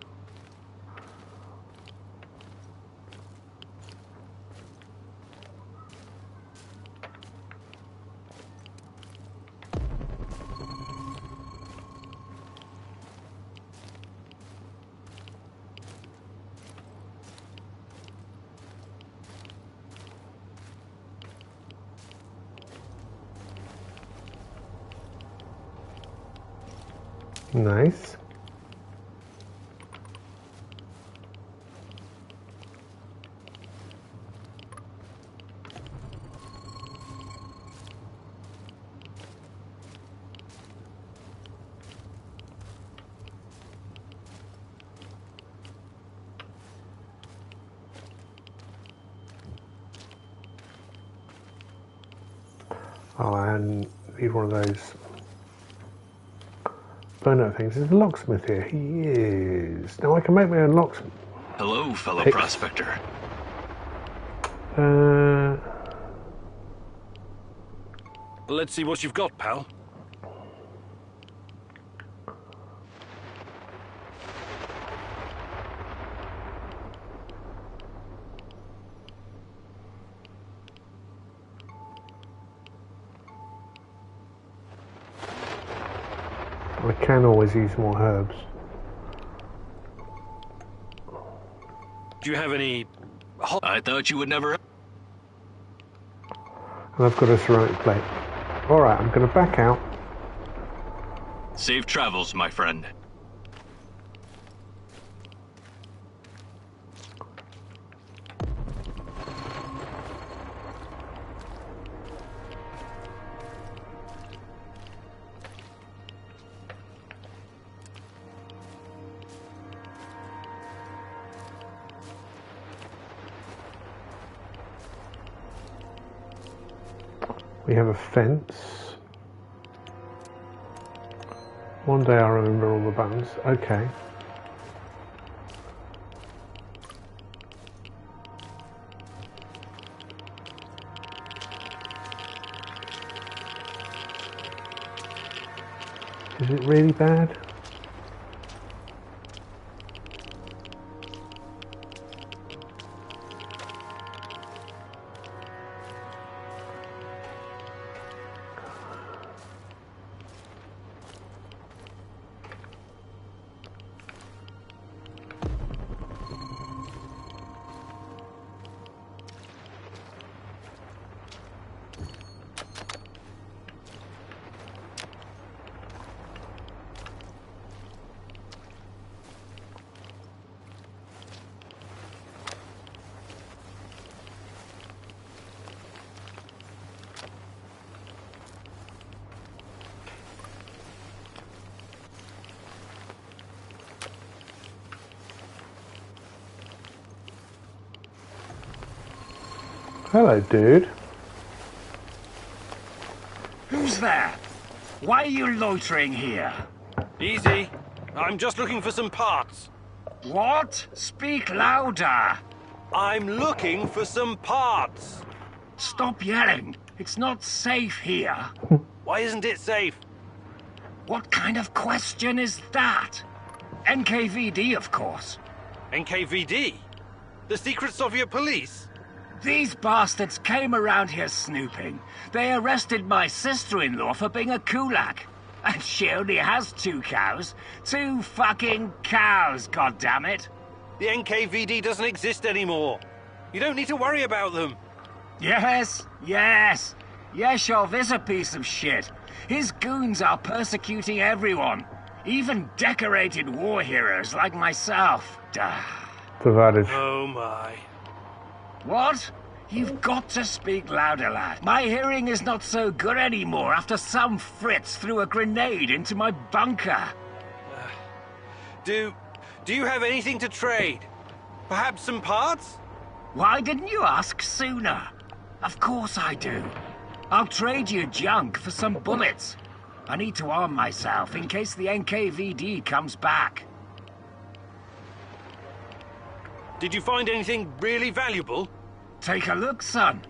Nice. Oh, and need one of those burnout things. There's a locksmith here. He is. Now I can make my own locksmith. Hello, fellow Hey. prospector. Let's see what you've got, pal. I can always use more herbs. Do you have any... I thought you would never... And I've got a ceramic plate. Alright, I'm going to back out. Safe travels, my friend. We have a fence. One day I'll remember all the buttons. Okay. Is it really bad? Hello, dude. Who's there? Why are you loitering here? Easy. I'm just looking for some parts. What? Speak louder. I'm looking for some parts. Stop yelling. It's not safe here. Why isn't it safe? What kind of question is that? NKVD, of course. NKVD? The secret Soviet police? These bastards came around here snooping. They arrested my sister-in-law for being a kulak. And she only has 2 cows. 2 fucking cows, goddammit. The NKVD doesn't exist anymore. You don't need to worry about them. Yes. Yeshov is a piece of shit. His goons are persecuting everyone. Even decorated war heroes like myself. Provided. Oh my. What? You've got to speak louder, lad. My hearing is not so good anymore after some Fritz threw a grenade into my bunker. Do you have anything to trade? Perhaps some parts? Why didn't you ask sooner? Of course I do. I'll trade you junk for some bullets. I need to arm myself in case the NKVD comes back. Did you find anything really valuable? Take a look, son.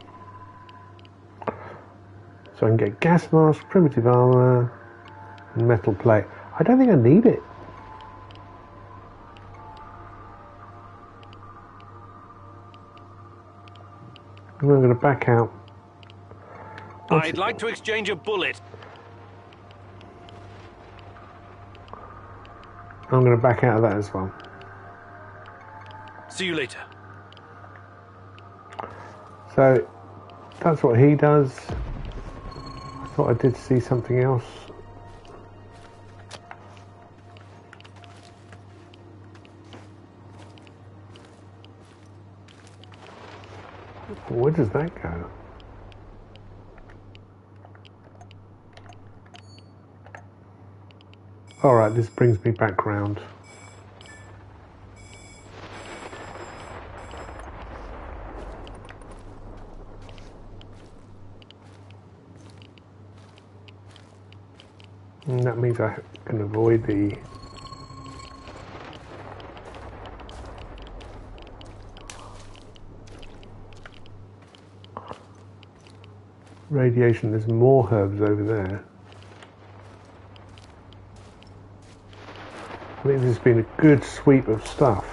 So I can get gas mask, primitive armor, and metal plate. I don't think I need it. I'm going to back out. I'd like to exchange a bullet. I'm going to back out of that as well. See you later. So that's what he does. I thought I did see something else. Where does that go? Alright, this brings me back round. And that means I can avoid the radiation. There's more herbs over there. I think this has been a good sweep of stuff.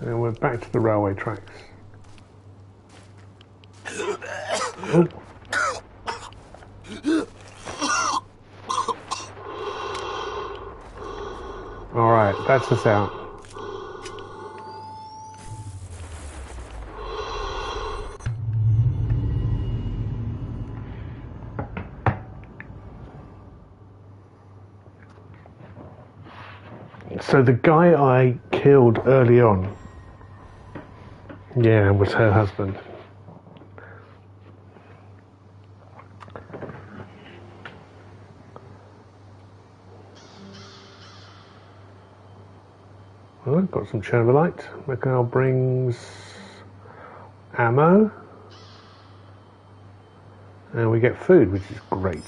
And we're back to the railway tracks. Oh. All right, that's us out. So the guy I killed early on, yeah, was her husband. Oh, I've got some Chernobylite. Mikhail brings ammo. And we get food, which is great.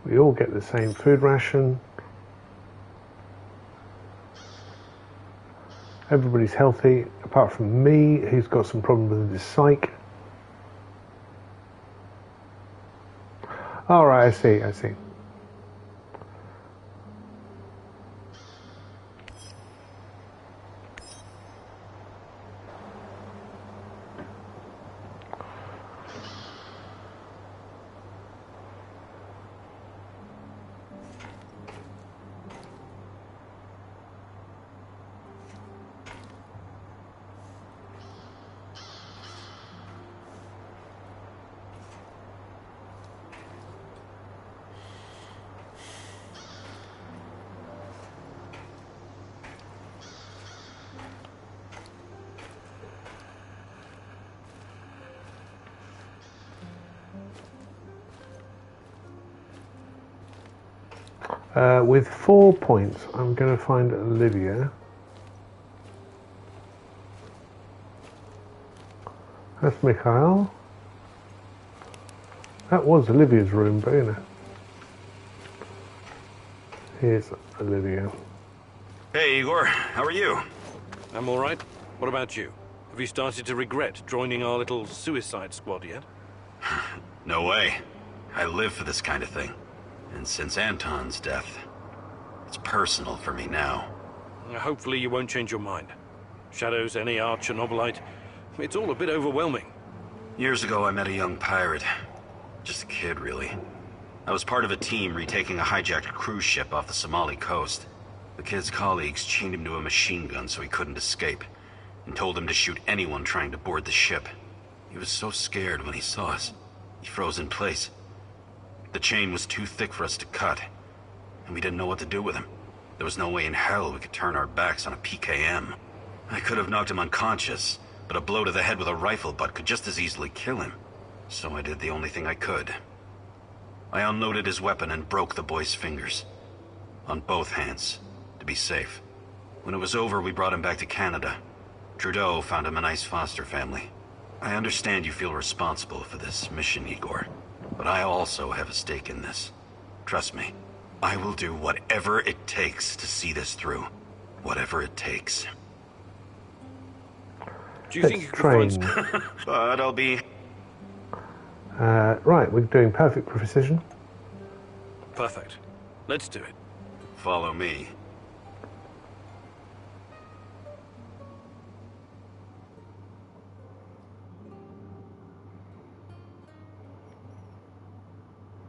We all get the same food ration. Everybody's healthy, apart from me, who's got some problems with his psych. All right, I see. With 4 points, I'm going to find Olivia. That's Mikhail. That was Olivia's room, but you know. Here's Olivia. Hey, Igor. How are you? I'm all right. What about you? Have you started to regret joining our little suicide squad yet? No way. I live for this kind of thing. And since Anton's death, it's personal for me now. Hopefully you won't change your mind. Shadows, NAR, Chernobylite, it's all a bit overwhelming. Years ago, I met a young pirate. Just a kid, really. I was part of a team retaking a hijacked cruise ship off the Somali coast. The kid's colleagues chained him to a machine gun so he couldn't escape, and told him to shoot anyone trying to board the ship. He was so scared when he saw us, he froze in place. The chain was too thick for us to cut, and we didn't know what to do with him. There was no way in hell we could turn our backs on a PKM. I could have knocked him unconscious, but a blow to the head with a rifle butt could just as easily kill him. So I did the only thing I could. I unloaded his weapon and broke the boy's fingers. On both hands, to be safe. When it was over, we brought him back to Canada. Trudeau found him a nice foster family. I understand you feel responsible for this mission, Igor. But I also have a stake in this. Trust me, I will do whatever it takes to see this through. Whatever it takes. Do you think you could find... But I'll be... Right, we're doing perfect precision. Perfect. Let's do it. Follow me.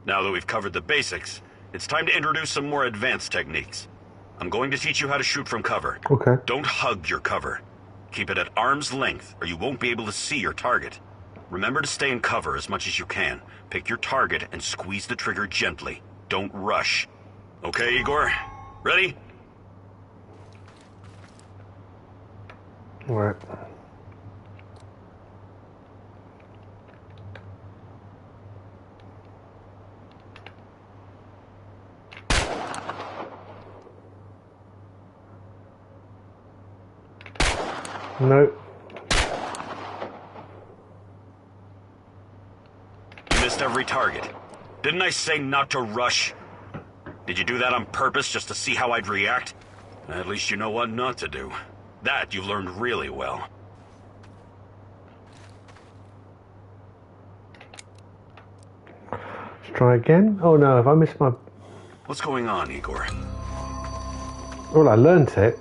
Now that we've covered the basics, it's time to introduce some more advanced techniques. I'm going to teach you how to shoot from cover. Okay. Don't hug your cover. Keep it at arm's length, or you won't be able to see your target. Remember to stay in cover as much as you can. Pick your target and squeeze the trigger gently. Don't rush. Okay, Igor? Ready? All right. No. You missed every target. Didn't I say not to rush? Did you do that on purpose just to see how I'd react? At least you know what not to do. That you learned really well. Let's try again. Oh no, have I missed my... What's going on, Igor? Well, I learnt it.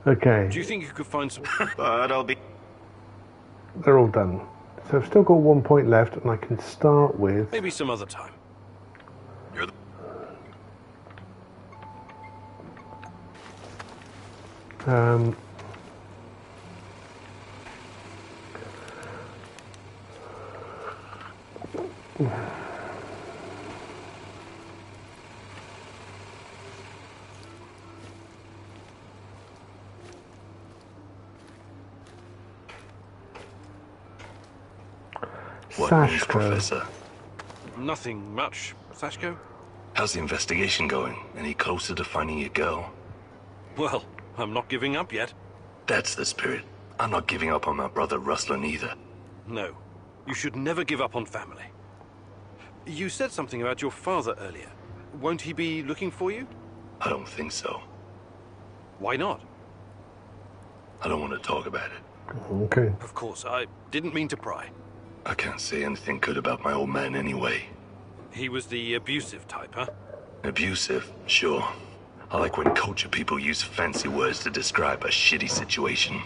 Okay. Do you think you could find some... But I'll be... They're all done. So I've still got 1 point left, and I can start with... Maybe some other time. You're the... What news, Professor? Nothing much, Sashko. How's the investigation going? Any closer to finding your girl? Well, I'm not giving up yet. That's the spirit. I'm not giving up on my brother Ruslan either. No, you should never give up on family. You said something about your father earlier. Won't he be looking for you? I don't think so. Why not? I don't want to talk about it. Okay. Of course, I didn't mean to pry. I can't say anything good about my old man anyway. He was the abusive type, huh? Abusive, sure. I like when culture people use fancy words to describe a shitty situation.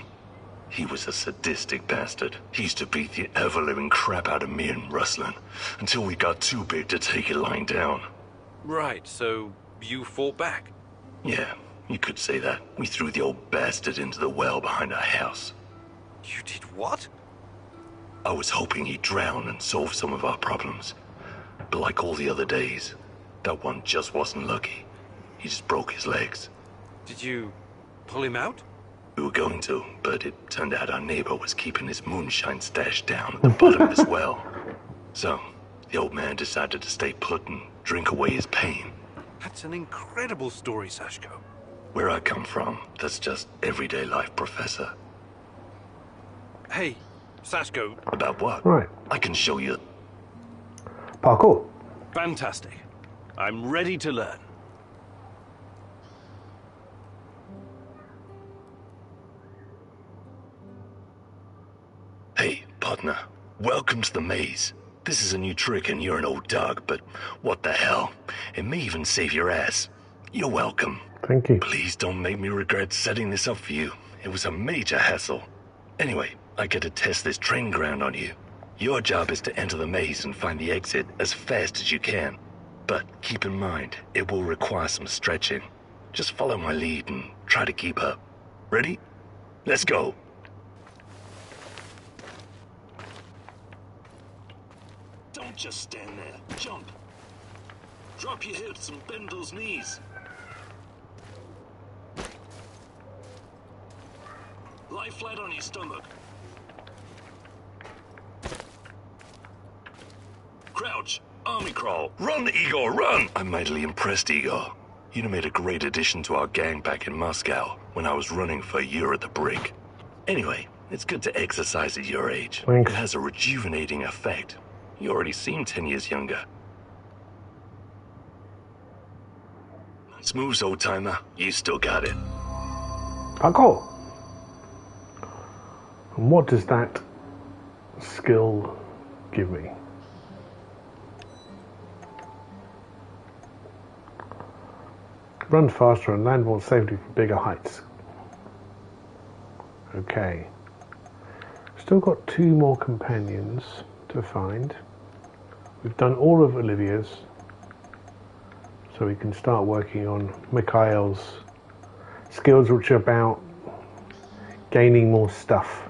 He was a sadistic bastard. He used to beat the ever-living crap out of me and Ruslan, until we got too big to take it lying down. Right, so you fought back? Yeah, you could say that. We threw the old bastard into the well behind our house. You did what? I was hoping he'd drown and solve some of our problems. But like all the other days, that one just wasn't lucky. He just broke his legs. Did you pull him out? We were going to, but it turned out our neighbor was keeping his moonshine stash down at the bottom of his well. So, the old man decided to stay put and drink away his pain. That's an incredible story, Sashko. Where I come from, that's just everyday life, Professor. Hey, Sashko. About what? Right. I can show you. Parkour. Fantastic. I'm ready to learn. Hey, partner. Welcome to the maze. This is a new trick and you're an old dog, but what the hell? It may even save your ass. You're welcome. Thank you. Please don't make me regret setting this up for you. It was a major hassle. Anyway, I get to test this training ground on you. Your job is to enter the maze and find the exit as fast as you can. But keep in mind, it will require some stretching. Just follow my lead and try to keep up. Ready? Let's go. Don't just stand there. Jump. Drop your hips and bend those knees. Lie flat on your stomach. Crouch. Army crawl. Run, Igor, run! I'm mightily impressed, Igor. You'd made a great addition to our gang back in Moscow when I was running for a year at the brig. Anyway, it's good to exercise at your age. Thanks. It has a rejuvenating effect. You already seem 10 years younger. Nice moves, old-timer. You still got it. Parkour. And what does that skill give me? Run faster and land more safely for bigger heights. Okay. Still got 2 more companions to find. We've done all of Olivia's, so we can start working on Mikhail's skills, which are about gaining more stuff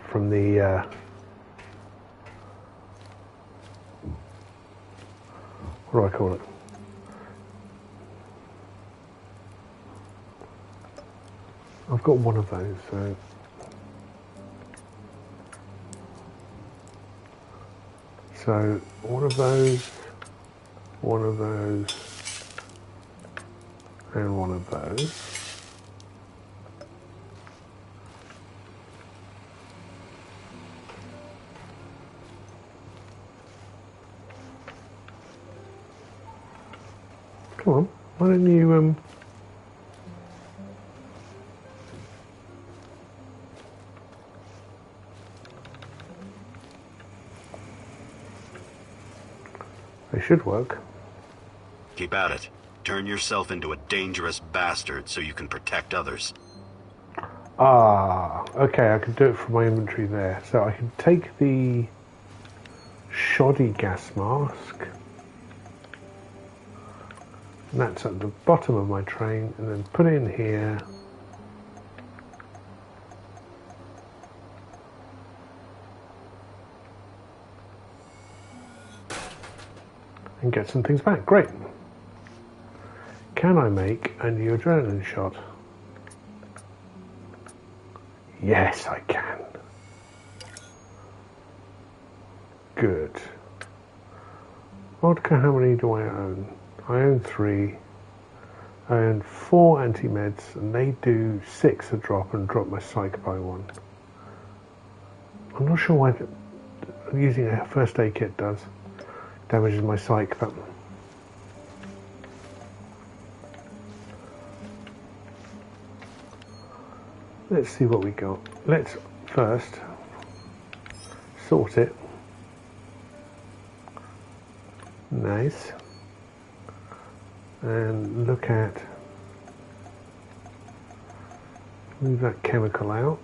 from the what do I call it? I've got one of those, so one of those, and one of those. Come on, why don't you they should work. Keep at it. Turn yourself into a dangerous bastard so you can protect others. Ah, okay, I can do it from my inventory there. So I can take the shoddy gas mask, and that's at the bottom of my train, and then put it in here. And get some things back. Great. Can I make a new adrenaline shot? Yes, I can. Good. Vodka, how many do I own? I own 3. I own 4 anti-meds, and they do 6 a drop and drop my psych by 1. I'm not sure why using a first aid kit does. Damages my psych, but let's see what we got. Let's first sort it. Nice. And look at, move that chemical out.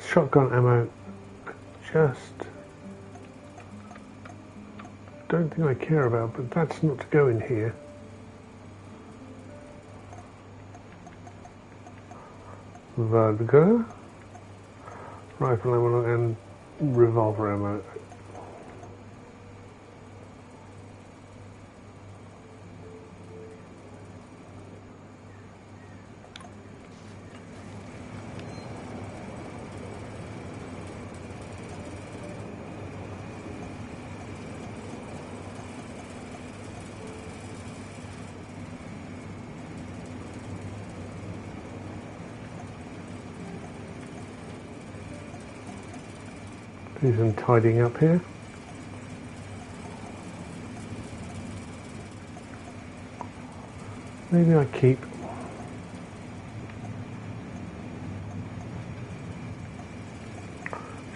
Shotgun ammo, just don't think I care about, but that's not to go in here. Vodka, rifle ammo and revolver ammo. Do some tidying up here. Maybe I keep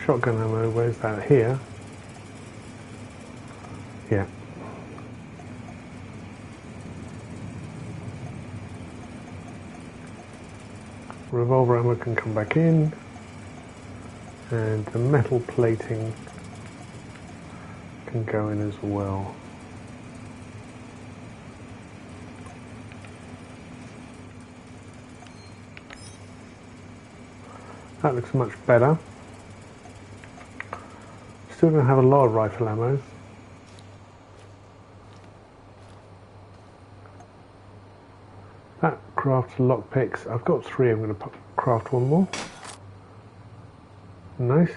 shotgun ammo. Where's that? Here. Yeah. Revolver ammo can come back in. And the metal plating can go in as well. That looks much better. Still don't have a lot of rifle ammo. That crafts lockpicks. I've got 3, I'm going to craft 1 more. Nice.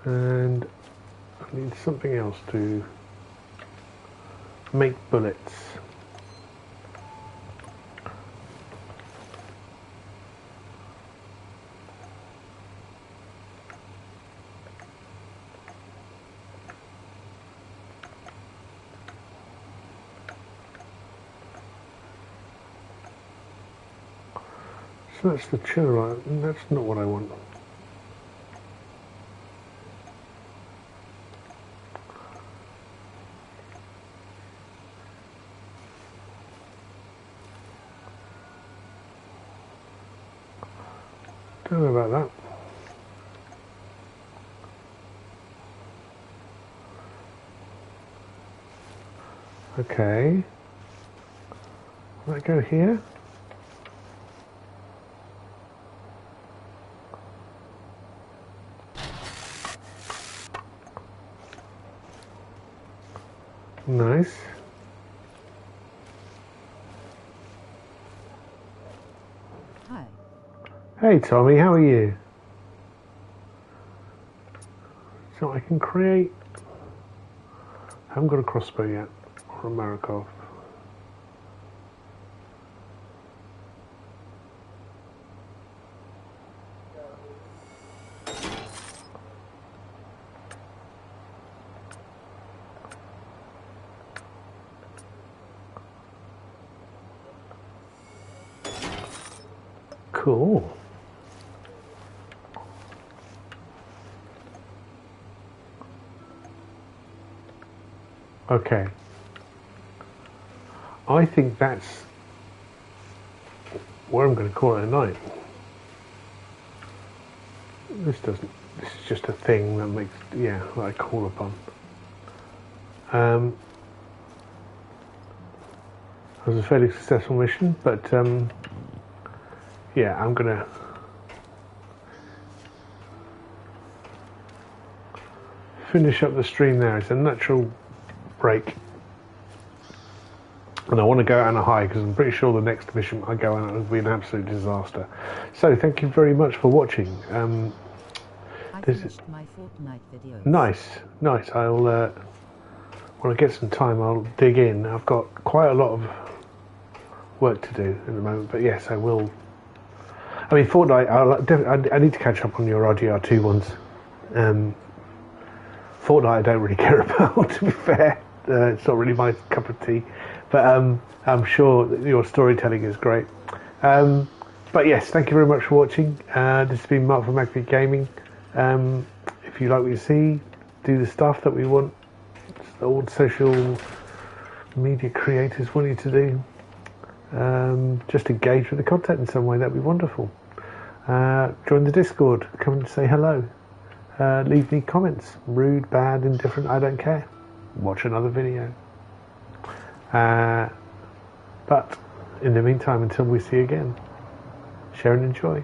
And I need something else to make bullets. So that's the Chernobylite, and that's not what I want. Don't know about that. Okay. Will that go here? Nice. Hi. Hey Tommy, how are you? So I can create... I haven't got a crossbow yet, or a Marikov. Cool. Okay. I think that's where I'm going to call it a night. This is just a thing that makes, yeah, that I call upon. It was a fairly successful mission, but yeah, I'm gonna finish up the stream there. It's a natural break. And I want to go out on a high because I'm pretty sure the next mission I go on will be an absolute disaster. So thank you very much for watching. This is my Fortnite videos. Nice. I'll when I get some time, I'll dig in. I've got quite a lot of work to do at the moment, but yes, I will. I mean, Fortnite. I need to catch up on your RGR2 ones. Fortnite, I don't really care about. To be fair, it's not really my cup of tea. But I'm sure that your storytelling is great. But yes, thank you very much for watching. This has been Mark from Magpie Gaming. If you like what you see, do the stuff that we want all social media creators want you to do. Just engage with the content in some way, that'd be wonderful. Join the Discord, come and say hello. Leave me comments, rude, bad, indifferent, I don't care. Watch another video. But in the meantime, until we see again, share and enjoy.